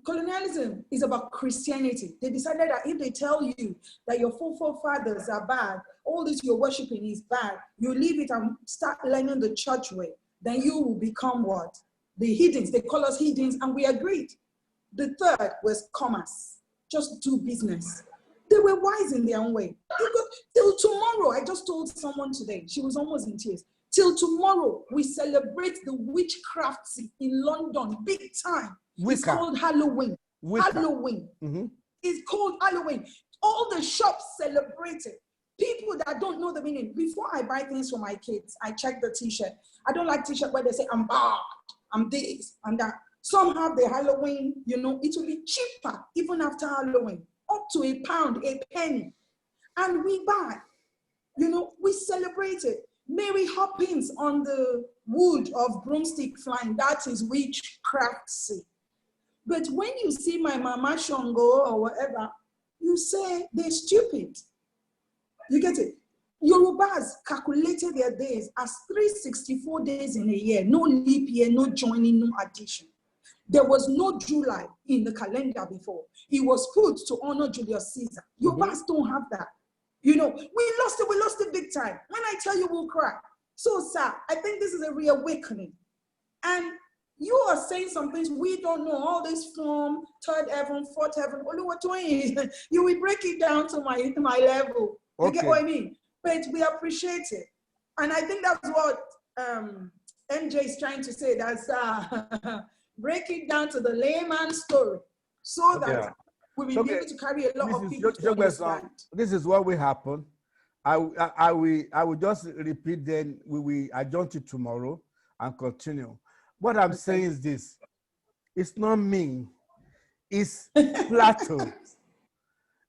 Colonialism is about Christianity. They decided that if they tell you that your forefathers are bad, all this you're worshiping is bad, you leave it and start learning the church way, then you will become what? The heathens. They call us heathens, and we agreed. The third was commerce. Just do business. They were wise in their own way. Till tomorrow, I just told someone today, she was almost in tears. Till tomorrow, we celebrate the witchcraft in London, big time. Wicca. It's called Halloween. Wicca. Halloween. Mm-hmm. It's called Halloween. All the shops celebrate it. People that don't know the meaning. Before I buy things for my kids, I check the t-shirt. I don't like t-shirt where they say, I'm bad, I'm this, and that. Some have the Halloween, you know, it will be cheaper even after Halloween, up to £1, a penny. And we buy, you know, we celebrate it. Mary Hoppins on the wood of broomstick flying, that is witchcraft. But when you see my Mama Shango or whatever, you say they're stupid. You get it? Yorubas calculated their days as 364 days in a year. No leap year, no joining, no addition. There was no July in the calendar before. It was put to honor Julius Caesar. Yorubas don't have that. You know, we lost it big time. When I tell you, we'll cry. So, sir, I think this is a reawakening. And you are saying some things we don't know. All this form, third heaven, fourth heaven. You will break it down to my level. You get what I mean? But we appreciate it. And I think that's what MJ is trying to say. That's break it down to the layman story so that we will be able to carry a lot of people to understand. This is what will happen. I will just repeat, then we will adjourn to tomorrow and continue. What I'm saying is this: it's not me, it's Plato.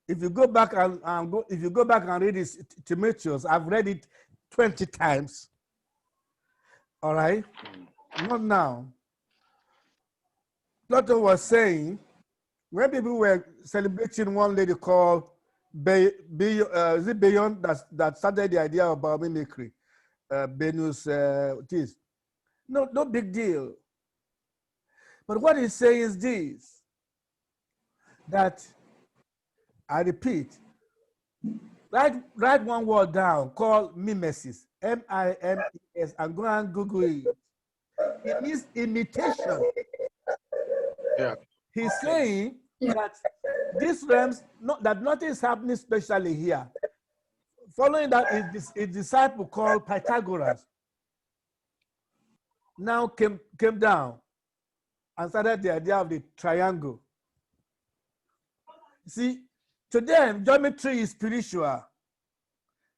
If you go back and read this Timotheus, I've read it 20 times. All right, not now. Plato was saying when people were celebrating one lady called is it Bayon that started the idea of biomimicry, Venus, this. No big deal. But what he's saying is this, that, I repeat, write one word down called mimesis, M-I-M-E-S, and go and Google it. It means imitation. Yeah. He's saying that these realms, that nothing is happening specially here. Following that is a disciple called Pythagoras. Now came down and started the idea of the triangle. See, to them, geometry is spiritual.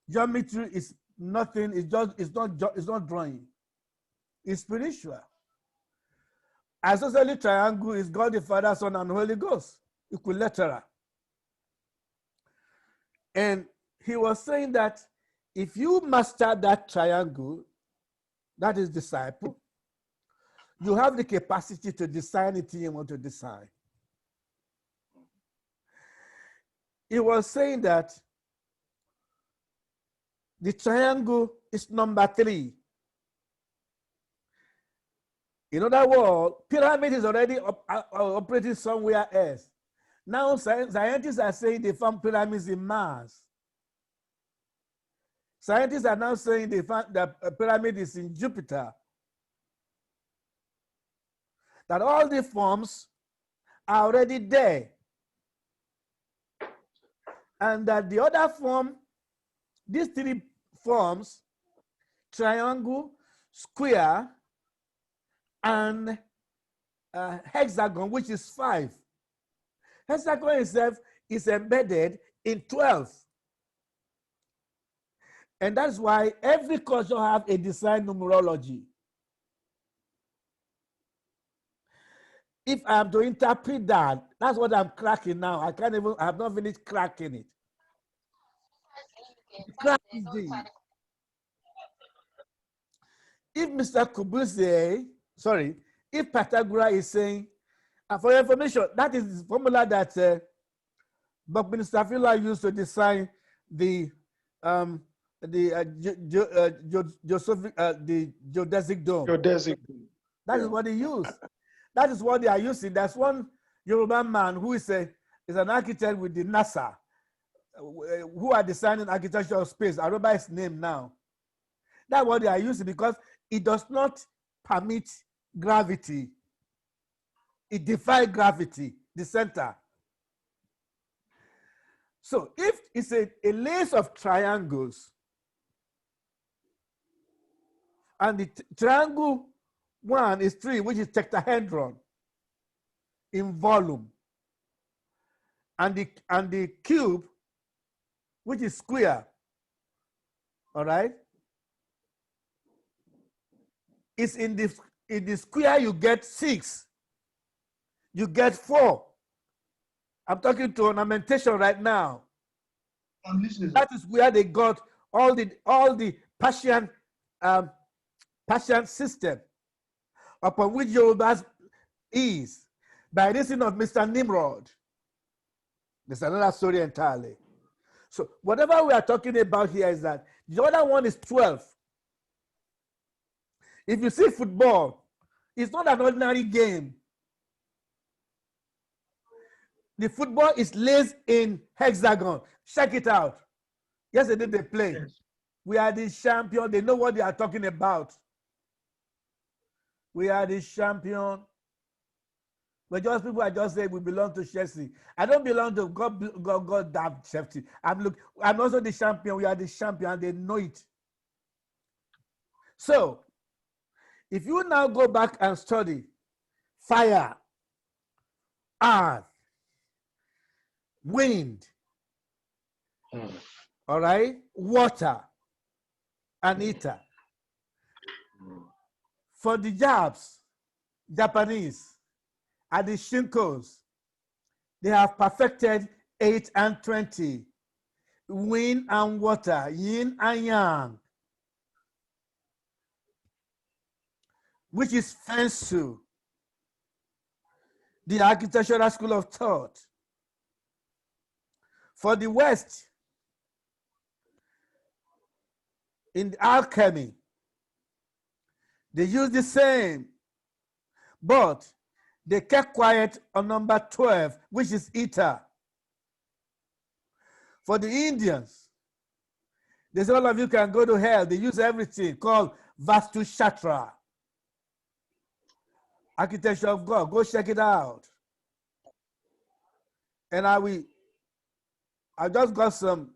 Geometry is nothing, it's not drawing. It's spiritual. Isosceles triangle is God the Father, Son, and Holy Ghost, equilateral. And he was saying that if you master that triangle, that is disciple, you have the capacity to design anything you want to design. He was saying that the triangle is number 3. In other words, pyramid is already operating somewhere else. Now scientists are saying they found pyramids in Mars. Scientists are now saying they found that a pyramid is in Jupiter. That all the forms are already there. And that the other form, these 3 forms, triangle, square, and hexagon, which is 5. Hexagon itself is embedded in 12. And that's why every culture has a design numerology. If I am to interpret that, that's what I'm cracking now. I have not finished cracking it. Crack is this. If Mr. Kubuse, if Pythagoras is saying, for your information, that is the formula that Buckminster Fuller used to design the geodesic dome. That is what he used. That is what they are using. There's one Yoruba man who is an architect with the NASA, who are designing architectural space. I remember his name now. That's what they are using because it does not permit gravity. It defies gravity, the center. So if it's a lace of triangles, and the triangle 1 is 3, which is tetrahedron in volume, and the cube, which is square, all right? It's in the square you get 6. You get 4. I'm talking to ornamentation right now. I'm listening. That is where they got all the Persian system upon which Yoruba is by reason of Mr. Nimrod. There's another story entirely. So whatever we are talking about here is that the other one is 12. If you see football, it's not an ordinary game. The football is placed in hexagon. Check it out. Yesterday they played. Yes. We are the champion. They know what they are talking about. We are the champion. But just people are just saying we belong to Chelsea. I don't belong to God damn Chelsea. I'm also the champion. We are the champion, and they know it. So, if you now go back and study fire, earth, wind, all right, water, and ether. For the Japanese, and the Shinkos, they have perfected 8 and 20, wind and water, yin and yang, which is Fensu, the architectural school of thought. For the West, in alchemy, they use the same, but they kept quiet on number 12, which is ether. For the Indians, they say all of you can go to hell. They use everything called Vastu Shatra, architecture of God. Go check it out. And I just got some,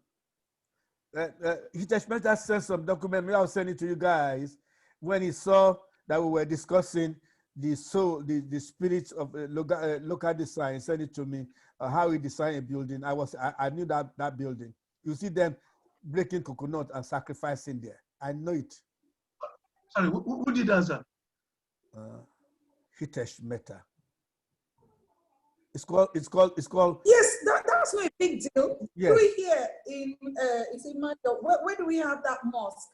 Hitesh Mehta sent some document, maybe I'll send it to you guys, when he saw that we were discussing the soul, the spirit of local design. He sent it to me, how he designed a building. I knew that building. You see them breaking coconut and sacrificing there. I know it. Sorry, who did that, sir? Hitesh Mehta. It's called. Yes, that's not a big deal. Yes. Do we here in it's in my where do we have that mosque?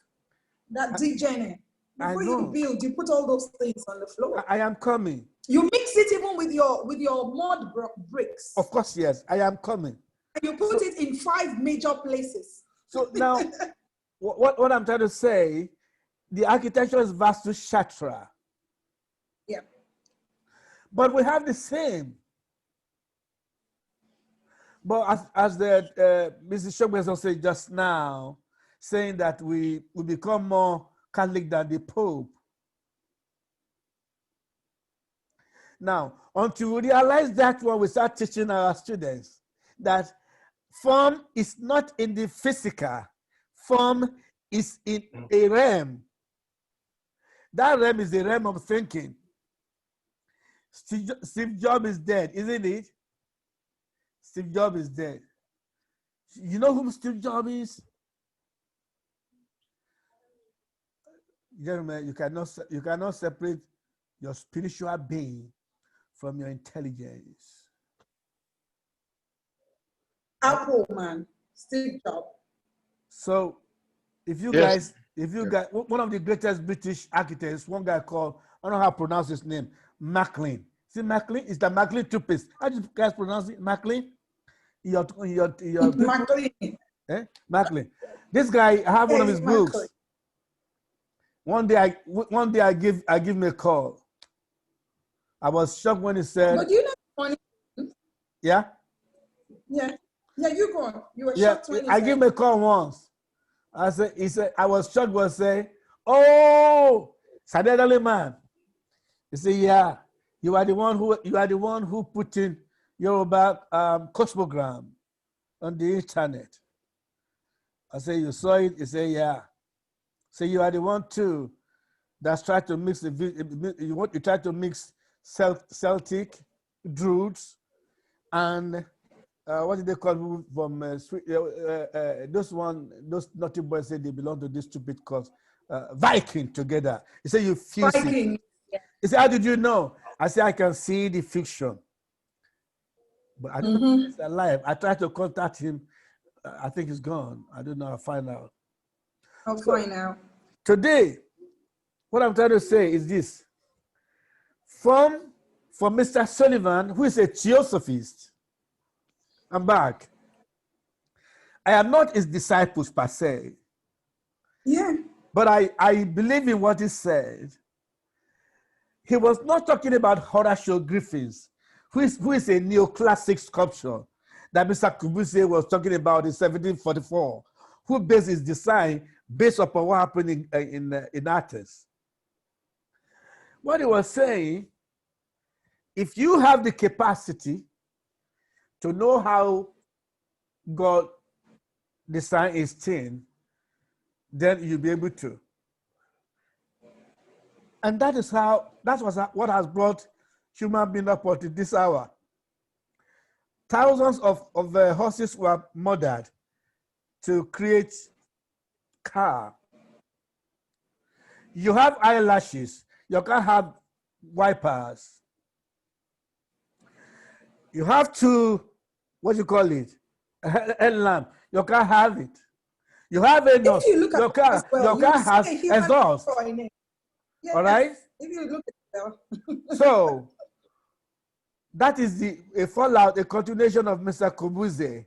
That degenerate. Before you build, you put all those things on the floor. I am coming. You mix it even with your mud bricks. Of course, yes. I am coming. And you put it in 5 major places. So now, what I'm trying to say, the architecture is Vastu Shatra. Yeah. But we have the same. But as the Mrs. Shogbeson said just now, saying that we become more Catholic than the Pope. Now, until we realize that one, we start teaching our students that form is not in the physical, form is in a realm. That realm is the realm of thinking. Steve Jobs is dead, isn't it? Steve Jobs is dead. You know who Steve Jobs is? Gentlemen, you cannot separate your spiritual being from your intelligence. Apple man, Steve Jobs. So, if you guys, one of the greatest British architects, one guy called, I don't know how to pronounce his name, Maclean. See Maclean? Is that Maclean toothpaste? How do you guys pronounce it? Maclean? Maclean. Maclean. This guy, I have one of his books. Maclean. One day I give him a call. I was shocked when he said. But you know funny. Yeah. Yeah. Yeah, you go on. You were Yeah, shocked when I gave him a call once. He said, I was shocked when he said, "Oh, Sadedali man." He said, "Yeah, you are the one who put in Yoruba cosmogram on the internet." I said, "You saw it?" He said, "Yeah." So you are the one too that's tried to mix you try to mix Celtic, Druids, and what did they call people from those naughty boys say they belong to this stupid cause, Viking together. He said you feel it. Viking. Yeah. He said, how did you know? I said, I can see the fiction. But I don't know if he's alive. I tried to contact him. I think he's gone. I don't know. I'll find out. I'll find out. Today, what I'm trying to say is this. From Mr. Sullivan, who is a theosophist, I'm back. I am not his disciples per se. Yeah. But I believe in what he said. He was not talking about Horatio Griffiths, who is a neoclassic sculpture that Mr. Kubuse was talking about in 1744, who based his design based upon what happened in Athens. What he was saying, if you have the capacity to know how God designed his thing, then you'll be able to. And that was what has brought human being up to this hour. Thousands of horses were murdered to create car. You have eyelashes, you can't have wipers. You have to, what you call it, a lamp, you can't have it. You have a nose, your car has exhaust. Yes. All right? If you look at it, So, that is a fallout, a continuation of Mr. Kubuse.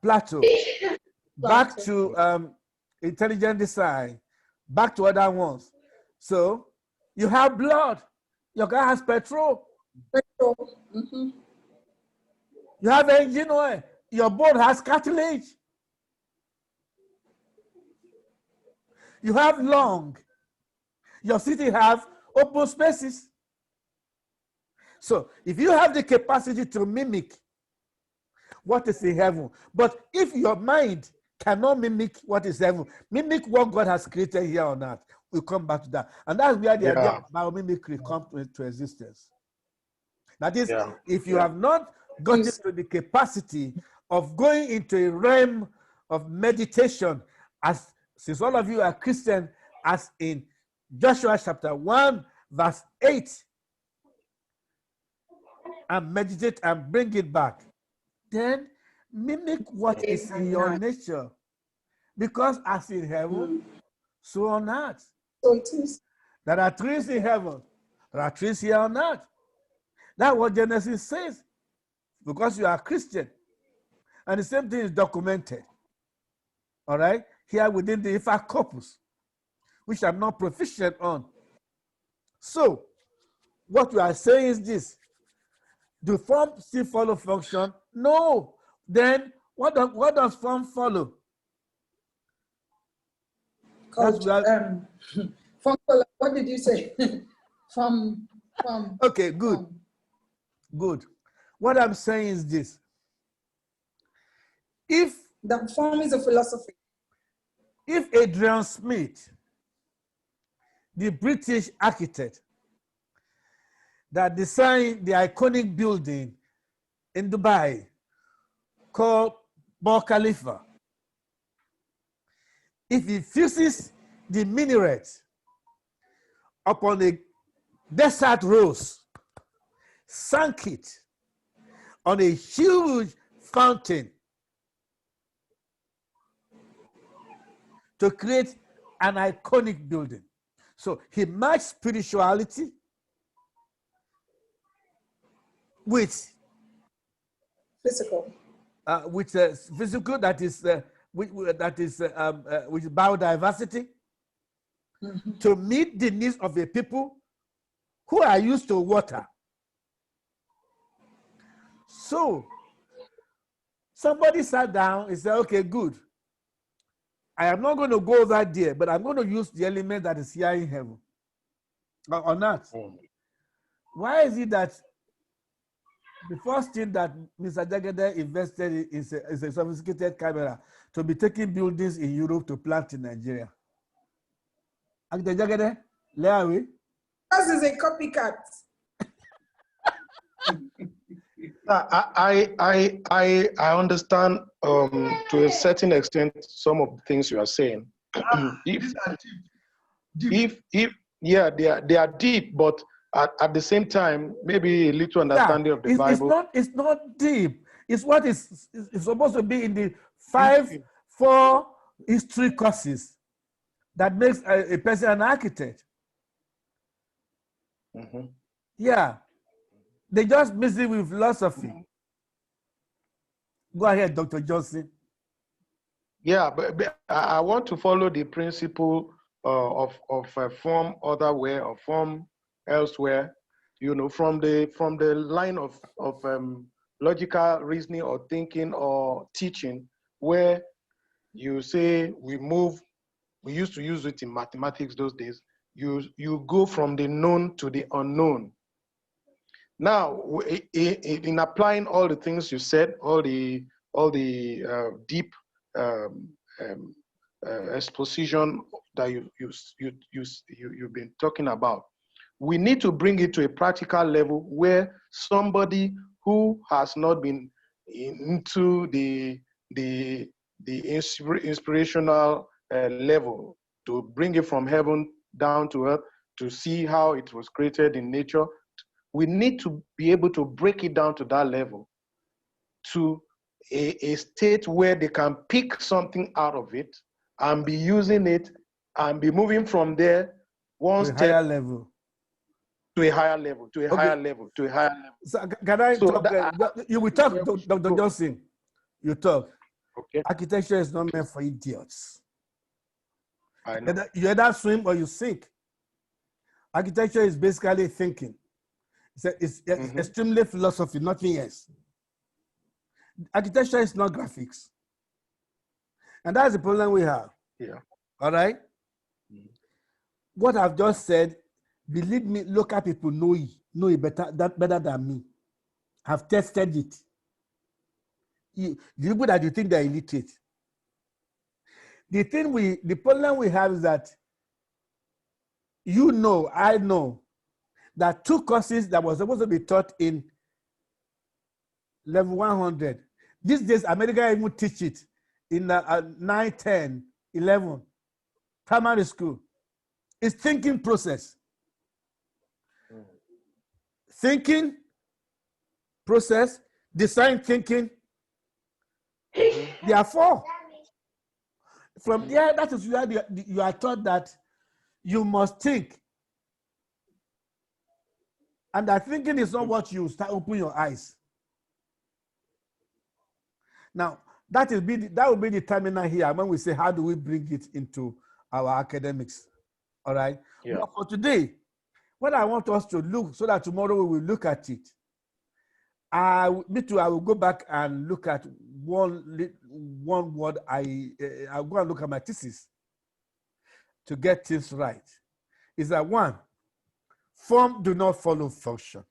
Plato. Back to intelligent design, back to other ones. So, you have blood, your car has petrol. Mm-hmm. You have engine oil, your boat has cartilage. You have lung, your city have open spaces. So if you have the capacity to mimic what is in heaven, but if your mind cannot mimic what is heaven, mimic what God has created here on earth, we'll come back to that. And that's where the idea of biomimicry comes into existence. That is, if you have not gotten to the capacity of going into a realm of meditation, since all of you are Christian, as in Joshua chapter 1, verse 8, and meditate and bring it back, then mimic what is in your nature. Because as in heaven, so on earth. So it is. There are trees in heaven, there are trees here on earth. That's what Genesis says, because you are Christian. And the same thing is documented. All right? Here within the Ifa corpus, which I'm not proficient on. So, what we are saying is this. Do form still follow function? No. Then, what does form follow? What did you say? from. Okay, good. Good. What I'm saying is this. If the form is a philosophy. If Adrian Smith, the British architect that designed the iconic building in Dubai called Burj Khalifa, if he fixes the minaret upon a desert rose, sank it on a huge fountain to create an iconic building. So he matched spirituality with physical. With physical, that is with biodiversity, to meet the needs of the people who are used to water. So somebody sat down and said, okay, good. I am not going to go over there, but I'm going to use the element that is here in heaven, or not. Why is it that the first thing that Mr. Jagede invested in is a sophisticated camera to be taking buildings in Europe to plant in Nigeria? Mr. Jagede, Leawe? This is a copycat. I understand to a certain extent some of the things you are saying. These are deep. if yeah, they are deep, but at the same time, maybe a little understanding of the Bible. It's not deep. It's what is supposed to be in the If- 4 history courses that makes a person an architect. Mhm. Yeah, they just mix it with philosophy. Go ahead, Dr. Johnson. Yeah, but I want to follow the principle of form otherwhere or form elsewhere. You know, from the line of logical reasoning or thinking or teaching, where you say we used to use it in mathematics those days. You go from the known to the unknown. Now, in applying all the things you said, all the deep um, um, exposition that you've been talking about, we need to bring it to a practical level where somebody who has not been into the inspirational level, to bring it from heaven down to earth, to see how it was created in nature. We need to be able to break it down to that level, to a state where they can pick something out of it and be using it and be moving from there one To a step higher level. to a higher level, to a Okay. higher level, to a higher level. So can I So talk? You will talk, where we should Dr. go. Johnson. You talk. Okay, Architecture is not meant for idiots. I know. You either swim or you sink. Architecture is basically thinking. It's extremely philosophy, nothing else. Architecture is not graphics. And that's the problem we have. Yeah. All right? What I've just said, believe me, local people know it better than me. Have tested it. The people that you think they're illiterate. The problem we have is that I know that 2 courses that was supposed to be taught in level 100. These days, America even teach it in 9, 10, 11, primary school. It's thinking process. Thinking process, design thinking. There are 4. From there, that is where you are taught that you must think. And that thinking is not what you start opening your eyes. Now, that will be the terminal here when we say, how do we bring it into our academics? All right. Yeah. But for today, what I want us to look, so that tomorrow we will look at it. I will go back and look at one word. I'll go and look at my thesis to get things right. Is that 1, form do not follow function.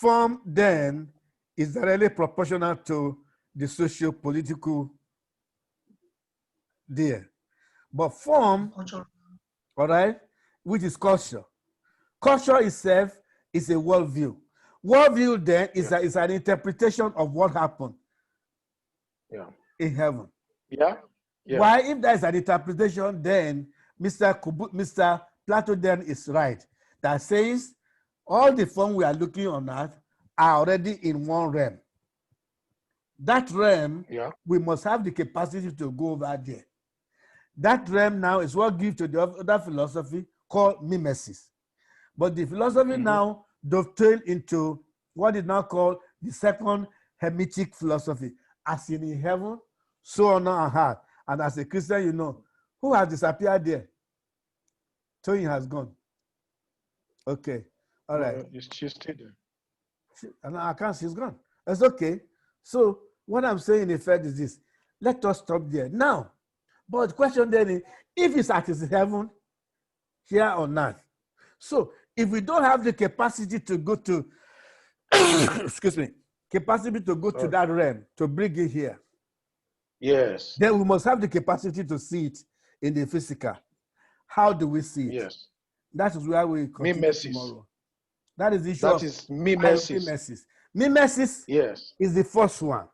Form then is directly proportional to the socio-political there. But form, all right, which is culture. Culture itself is a worldview. Worldview then is an interpretation of what happened in heaven. Yeah. Why, if there is an interpretation, then Mr. Plato then is right. That says all the form we are looking on earth are already in one realm. That realm, we must have the capacity to go over there. That realm now is what gives to the other philosophy called mimesis. But the philosophy now dovetail into what is now called the second Hermetic philosophy, as in heaven, so on and earth. And as a Christian, you know, who has disappeared there? Tony has gone. Okay, all right. She's still there. And I can't, she's gone. That's okay. So what I'm saying in effect is this. Let us stop there. Now, but the question then is, if it's at his heaven, here on earth. So if we don't have the capacity to go to, excuse me, capacity to go to that realm, to bring it here. Yes. Then we must have the capacity to see it in the physical. How do we see it? Yes. That is where we continue tomorrow. That is the issue. That is mimesis. Mimesis Yes. is the first one.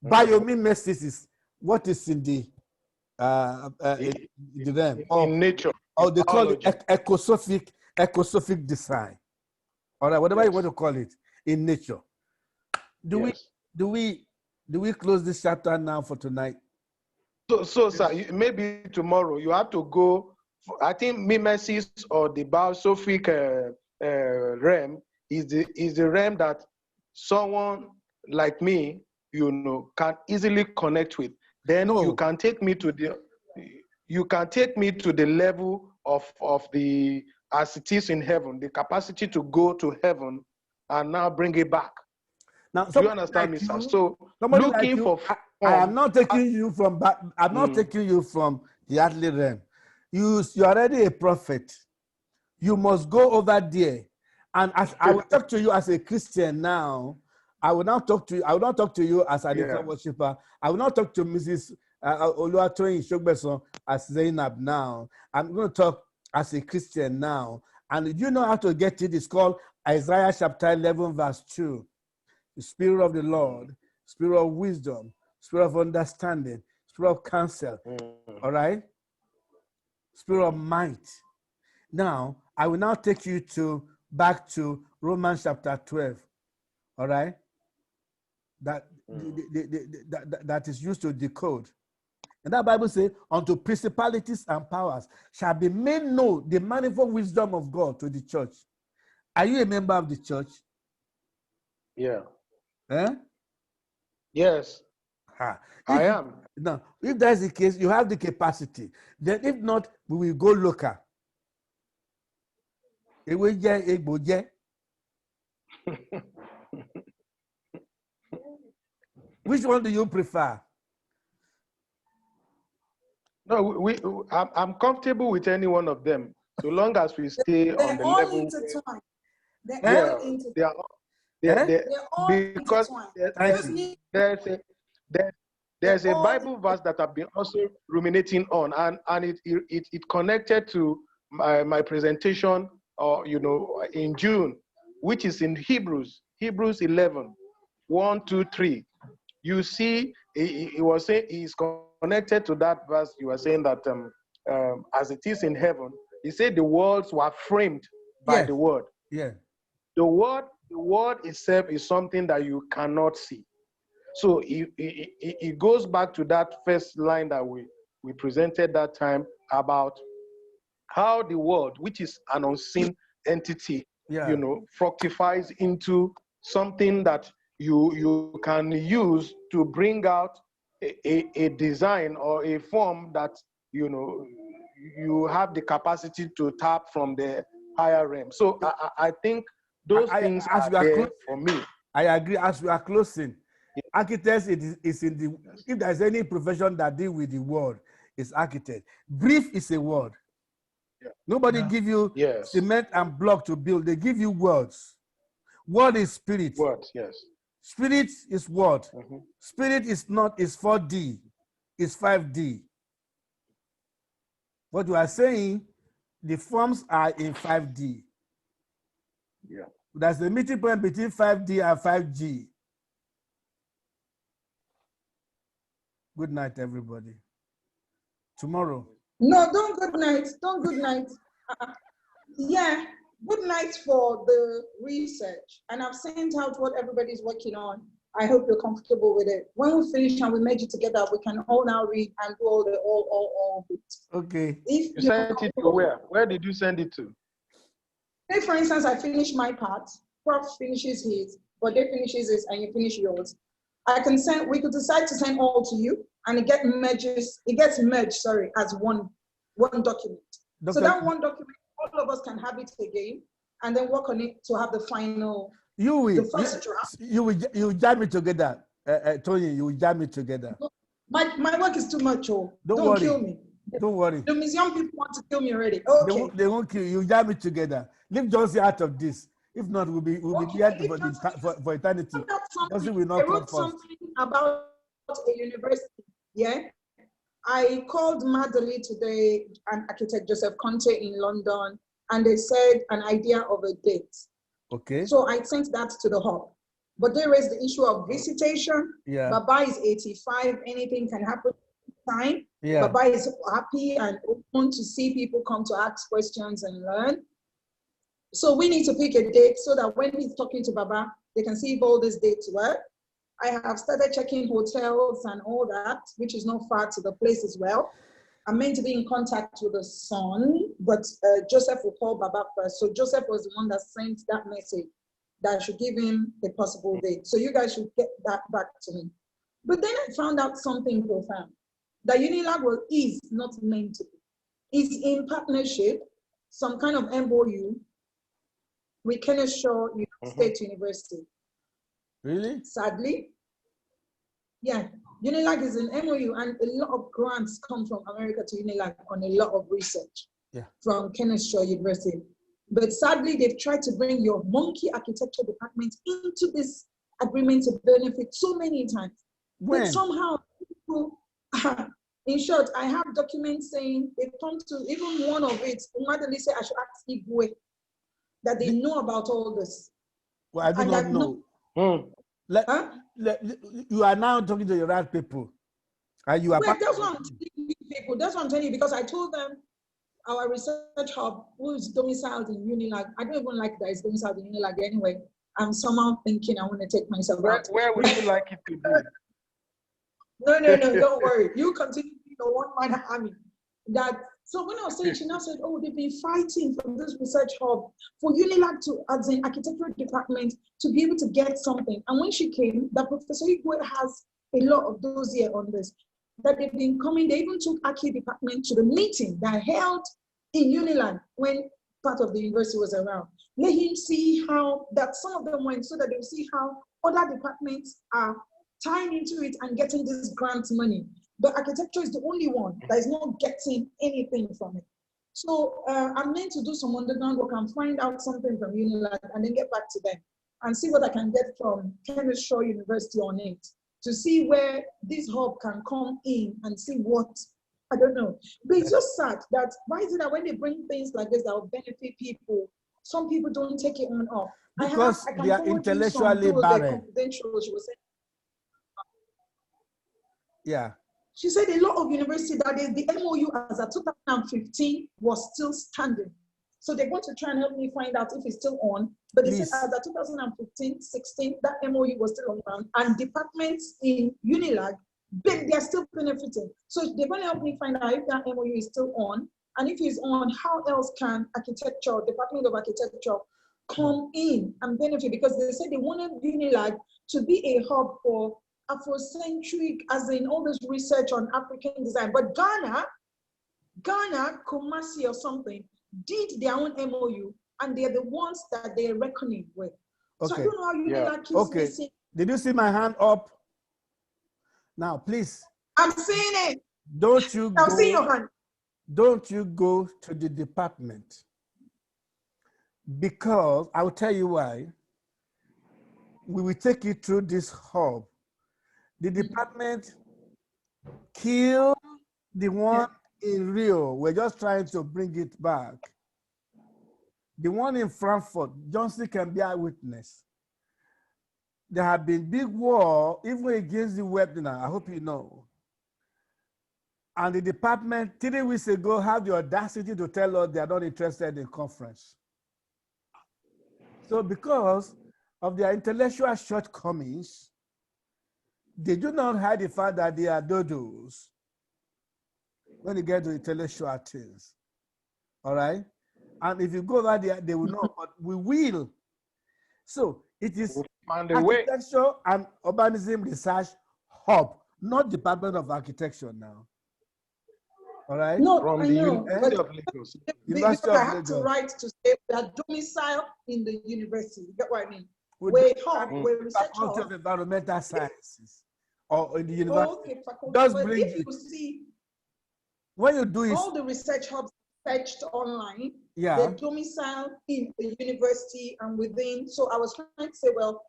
Biomimesis is what is in the realm, In nature, or in they call it biology. ecosophic design. All right, whatever you Yes. want to call it in nature. Yes. Do we close this chapter now for tonight? So sir, maybe tomorrow you have to go. I think mimesis or the biosophic realm is the realm that someone like me, can easily connect with. Then No. you can take me to the level of the as it is in heaven, the capacity to go to heaven and now bring it back. Now, Do you understand me, sir? So somebody like looking you, for I am not taking you from back. I'm not taking you from the earthly realm. You're already a prophet. You must go over there. And as I will talk to you as a Christian now, I will not talk to you as an info worshiper. I will not talk to Mrs. Oluwatoyin Shogbeson as Zainab now. I'm going to talk as a Christian now. And you know how to get it. It's called Isaiah chapter 11, verse 2. The Spirit of the Lord, Spirit of wisdom, Spirit of understanding, Spirit of counsel. All right? Spirit of might. Now, I will now take you back to Romans chapter 12. All right? That is used to decode. And that Bible says, unto principalities and powers shall be made known the manifold wisdom of God to the church. Are you a member of the church? Yeah. Eh? Yes. I am. Now, if that's the case, you have the capacity. Then if not, we will go local. Which one do you prefer? No, I'm comfortable with any one of them, so long as we stay on the level. Intertwined. They're all intertwined. They're all because there's a Bible verse that I've been also ruminating on, and it connected to my presentation, in June, which is in Hebrews 11, 1, 2, 3. You see, he was saying he's connected to that verse. You were saying that as it is in heaven, he said the worlds were framed by the word. Yeah. The word itself is something that you cannot see. So it goes back to that first line that we presented that time about how the world, which is an unseen entity, fructifies into something that you can use to bring out a design or a form that you have the capacity to tap from the higher realm. So I think those things are there for me. I agree. As we are closing, architects is in the, if there's any profession that deal with the word, it's architect. Brief is a word. Nobody give you cement and block to build. They give you words. Word is spirit. Words, yes. Spirit is word. Spirit is 4D. It's 5D. What you are saying, the forms are in 5D. Yeah. There's a meeting point between 5D and 5G. Good night, everybody. Tomorrow. No, don't good night. Don't good night. Yeah, good night for the research. And I've sent out what everybody's working on. I hope you're comfortable with it. When we finish and we merge it together, we can all now read and do all of it. Okay. If you sent it to where? Where did you send it to? Say, for instance, I finish my part, Prof finishes his, Bode finishes his, and you finish yours. We could decide to send all to you, and it gets merged, as one document. So that one document, all of us can have it again, and then work on it to have the final, the first draft. You will jam it together, Tony, you will jam it together. My work is too much, Don't kill me. Don't worry. The museum people want to kill me already. Okay. They won't kill you. You jam it together. Leave Josie out of this. If not, we'll be here for eternity. Josie will not come first. Something about a university. Yeah. I called Madeline today, and architect Joseph Conte in London, and they said an idea of a date. Okay. So I sent that to the hub. But they raised the issue of visitation. Yeah. Baba is 85, anything can happen time. Yeah. Baba is happy and open to see people come to ask questions and learn. So we need to pick a date so that when he's talking to Baba, they can see if all these dates work. I have started checking hotels and all that, which is not far to the place as well. I'm meant to be in contact with the son, but Joseph will call Baba first. So Joseph was the one that sent that message that I should give him a possible date. So you guys should get that back to me. But then I found out something profound, that Unilag is not meant to be. It's in partnership, some kind of MOU with Kennesaw State University. Really? Sadly, yeah. Unilag is an MOU, and a lot of grants come from America to Unilag on a lot of research from Kennesaw University. But sadly, they've tried to bring your monkey architecture department into this agreement to benefit so many times. When? But somehow, people, in short, I have documents saying they come to even one of it. Umadali said I should ask Igwe that they know about all this. Well, I do not know. You are now talking to the right people. And you are that's what I'm telling you people. That's what I'm telling you, because I told them our research hub, who is domiciled in Unilag. I don't even like that it's domiciled in Unilag anyway. I'm somehow thinking I want to take myself out. Where would you like it to be? No, don't worry. You continue to be the one-man army. So when I was saying, she now said, oh, they've been fighting for this research hub, for Unilag to, as an architectural department, to be able to get something. And when she came, that Professor Igwe has a lot of those here on this, that they've been coming. They even took Archi department to the meeting that held in Unilag when part of the university was around. Let him see how that some of them went, so that they'll see how other departments are tying into it and getting this grant money. But architecture is the only one that is not getting anything from it. So I'm meant to do some underground work and find out something from Unilag and then get back to them and see what I can get from Kennesaw University on it, to see where this hub can come in and see what, I don't know. But it's just sad that, why is it that when they bring things like this that will benefit people, some people don't take it on off? Because they are intellectually barren. Confidential, she was saying. Yeah. She said a lot of universities that is the MOU as of 2015 was still standing. So they're going to try and help me find out if it's still on. But they said as of 2015, 16, that MOU was still on, and departments in Unilag, they're still benefiting. So they're going to help me find out if that MOU is still on, and if it's on, how else can architecture, Department of Architecture, come in and benefit? Because they said they wanted Unilag to be a hub for Afrocentric, as in all this research on African design. But Ghana, Kumasi or something, did their own MOU, and they're the ones that they're reckoning with. Okay. So I don't know how Unilag keeps missing. Did you see my hand up? Now, please. I'm seeing it. Don't you I'm seeing your hand. Don't you go to the department. Because I will tell you why. We will take you through this hub. The department killed the one in Rio. We're just trying to bring it back. The one in Frankfurt, Johnson can be a witness. There have been big war, even against the webinar, I hope you know. And the department 3 weeks ago had the audacity to tell us they are not interested in conference. So because of their intellectual shortcomings, they do not hide the fact that they are dodos when you get to intellectual things. All right? And if you go over there, they will know, but we will. So it is Architecture and Urbanism Research Hub, not Department of Architecture now. All right? No, From I the know, University of Lagos. Because I have to write to say we are domiciled in the university. You get what I mean? We're hub, we're research hub. Faculty of Environmental Sciences, or in the university. Okay, faculty. Just but bring if it. you see, when you do it, all the research hubs fetched online, yeah, they're domiciled in the university and within. So I was trying to say, well,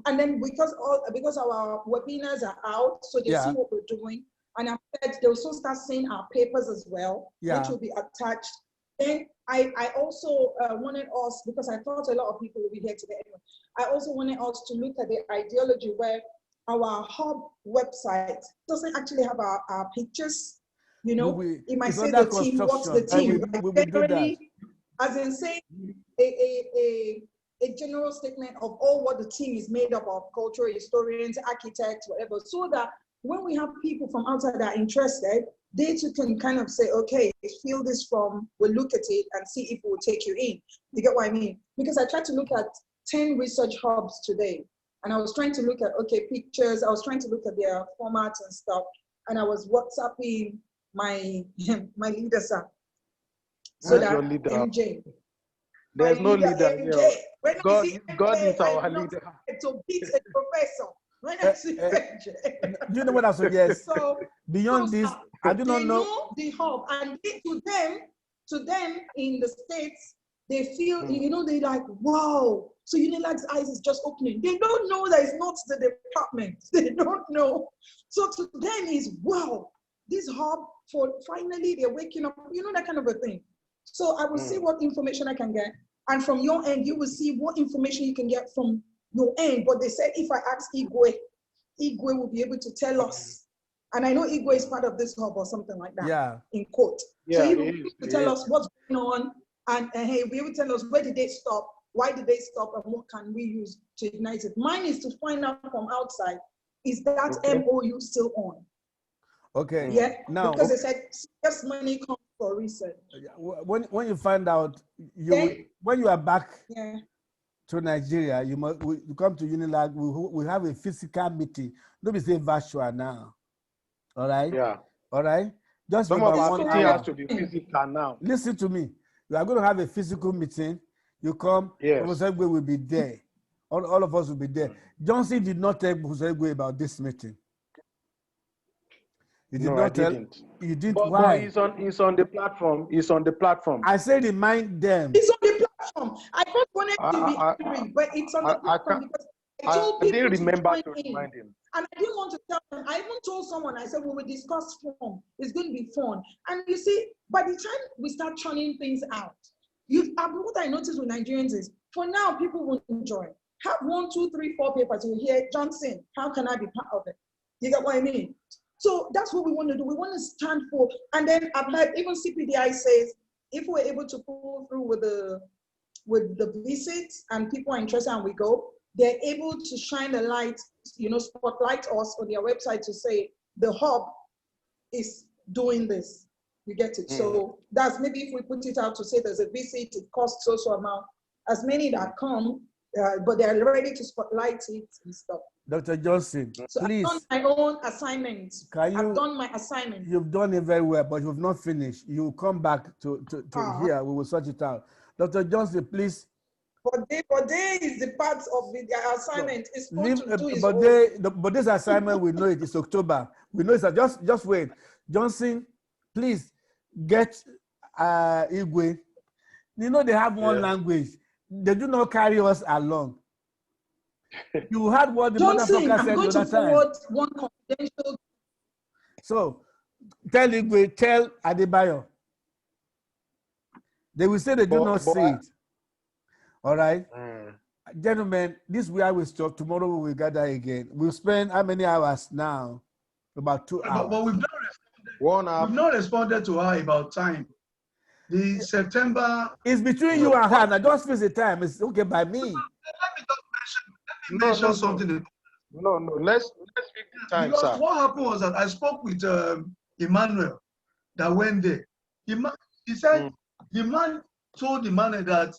and then because our webinars are out, so they see what we're doing. And I said they'll also start seeing our papers as well, which will be attached. Then I also wanted us, because I thought a lot of people will be here today anyway, I also wanted us to look at the ideology where our hub website doesn't actually have our pictures. You know, it might say the team, what's the team? We will do that. As in saying a general statement of all what the team is made up of, cultural historians, architects, whatever, so that when we have people from outside that are interested, they too can kind of say, okay, fill this form, we'll look at it and see if it will take you in. You get what I mean? Because I tried to look at 10 research hubs today, and I was trying to look at, okay, pictures, I was trying to look at their formats and stuff, and I was WhatsApping my my leader, sir. So that MJ. There's no leader here. God is our leader. To beat a professor. When I see MJ. Do you know what I suggest? So beyond this, I do not know the hub, and to them in the States, they feel, you know, they like, wow. So Unilag's eyes is just opening. They don't know that it's not the department. They don't know. So to them is, wow, this hub, for finally they're waking up, you know, that kind of a thing. So I will see what information I can get. And from your end, you will see what information you can get from your end. But they said if I ask Igwe will be able to tell us. And I know Igwe is part of this hub or something like that. Yeah. In quote. Yeah, So he will be able to tell us what's going on. And hey, we will tell us where did they stop, why did they stop, and what can we use to ignite it. Mine is to find out from outside, is that MOU still on? Okay. Yeah. Now, because they said serious money comes for research. When you find out, when you are back to Nigeria, you come to Unilag. We have a physical meeting. Don't be saying virtual now. All right. Yeah. All right. Just some of our meeting has to be physical now. Listen to me. We are going to have a physical meeting. You come. Yes. Professor Egwe will be there. All of us will be there. Johnson did not tell Professor Egwe about this meeting. He did not tell. He didn't. Why? But he's on the platform. He's on the platform. I said remind them. It's on the platform. I just wanted to be angry, but it's on the platform because I told people didn't remember to remind him. And I didn't want to tell them. I even told someone, I said, we will discuss form. It's going to be fun. And you see, by the time we start churning things out, what I noticed with Nigerians is, for now, people will enjoy. Have 1, 2, 3, 4 papers. You hear Johnson, how can I be part of it? You get what I mean? So that's what we want to do. We want to stand for, and then I've heard even CPDI says, if we're able to pull through with the visits and people are interested and we go, they're able to shine a light, you know, spotlight us on their website to say the hub is doing this. You get it? So that's maybe if we put it out to say there's a visit, it costs so amount. As many that come, but they're ready to spotlight it and stuff. Dr. Johnson, so please. I've done my own assignments. I've done my assignment. You've done it very well, but you've not finished. You come back to here. We will sort it out. Dr. Johnson, please. But they is the part of the assignment. It's supposed to do his but this assignment, we know it is October. We know it's just wait. Johnson, please get Igwe. You know they have one language. They do not carry us along. You heard what the motherfucker said the other time. One confidential. So tell Igwe, tell Adebayo. They will say they do not see it. All right. Gentlemen, this is where we stop. Tomorrow we will gather again. We'll spend how many hours now? About 2 hours. But we've not responded. 1 hour. We've not responded to her about time. The September. It's between you and her. Now just fix the time. It's okay by me. Let me mention something. No. Let's pick the time, because sir. What happened was that I spoke with Emmanuel that went there. He said the man told Emmanuel that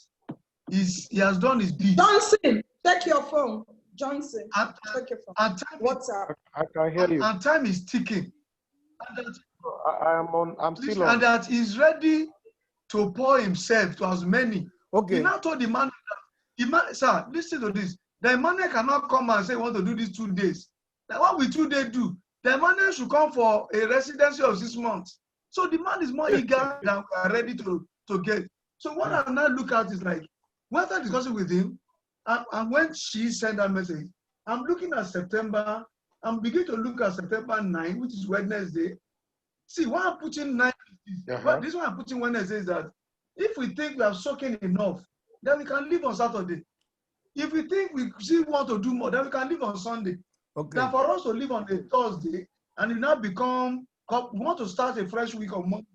he has done his deed. Johnson, check your phone. Johnson, check your phone. WhatsApp. I can hear you. And time is ticking. I'm still on. And that he's ready to pour himself to as many. Okay. He now told Emmanuel that, sir, listen to this. The Emmanuel cannot come and say, want to do this 2 days. Now, what will 2 days do? The Emmanuel should come for a residency of 6 months. So the man is more eager than we are ready to get. So what I now look at is like, when I discussing with him, and when she sent that message, I'm looking at September, I'm beginning to look at September 9, which is Wednesday. See, why I'm putting 9, this one I'm putting Wednesday is that If we think we have soaking enough, then we can live on Saturday. If we think we still want to do more, then we can live on Sunday. Okay. Now, for us to live on a Thursday and it now become, we want to start a fresh week on Monday.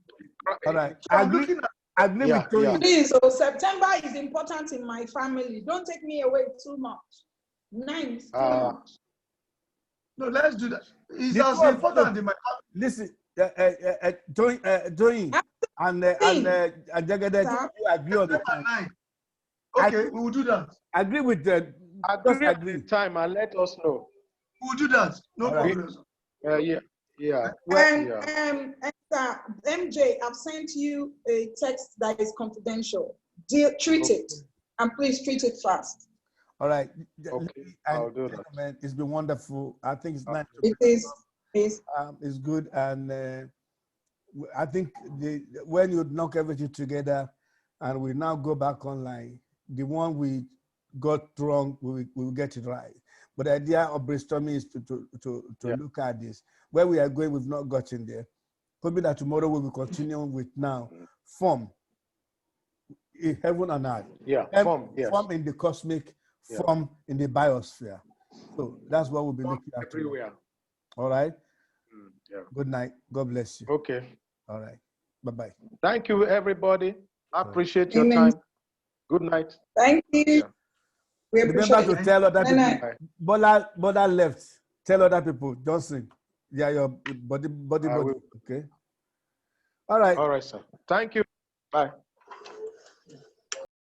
All right. So I I'm agree. looking at, I agree with Tony. Please, so September is important in my family. Don't take me away too much. 9 is too much. no, let's do that. It's The as two of- important in my Listen, Tony and Jagede, Sir? you agree on the family. time. 9. Okay, we will do that. I agree with the. Just Agree at agree. the time and let us know. We will do that. No All right. problem. Yeah. And Yeah. Sir, MJ, I've sent you a text that is confidential. Treat it, and please treat it fast. All right. Okay, And I'll do that. gentlemen, it's been wonderful. I think it's nice. It is. It's good, and I think when you knock everything together, and we now go back online, the one we got wrong, we will get it right. But the idea of brainstorming is to look at this. Where we are going, we've not gotten there. Could be that tomorrow we will continue with now form in heaven and earth. Yeah. Form. Yes. Form in the cosmic, form in the biosphere. So that's what we'll be looking at tomorrow. Everywhere. All right. Yeah. Good night. God bless you. Okay. All right. Bye-bye. Thank you, everybody. I appreciate your Amen. time. Good night. Thank you. Yeah. We Remember appreciate to it. tell other Night, people. night. Bola left. Tell other people. Johnson. Yeah, your body. I will. Okay. All right. All right, sir. Thank you. Bye.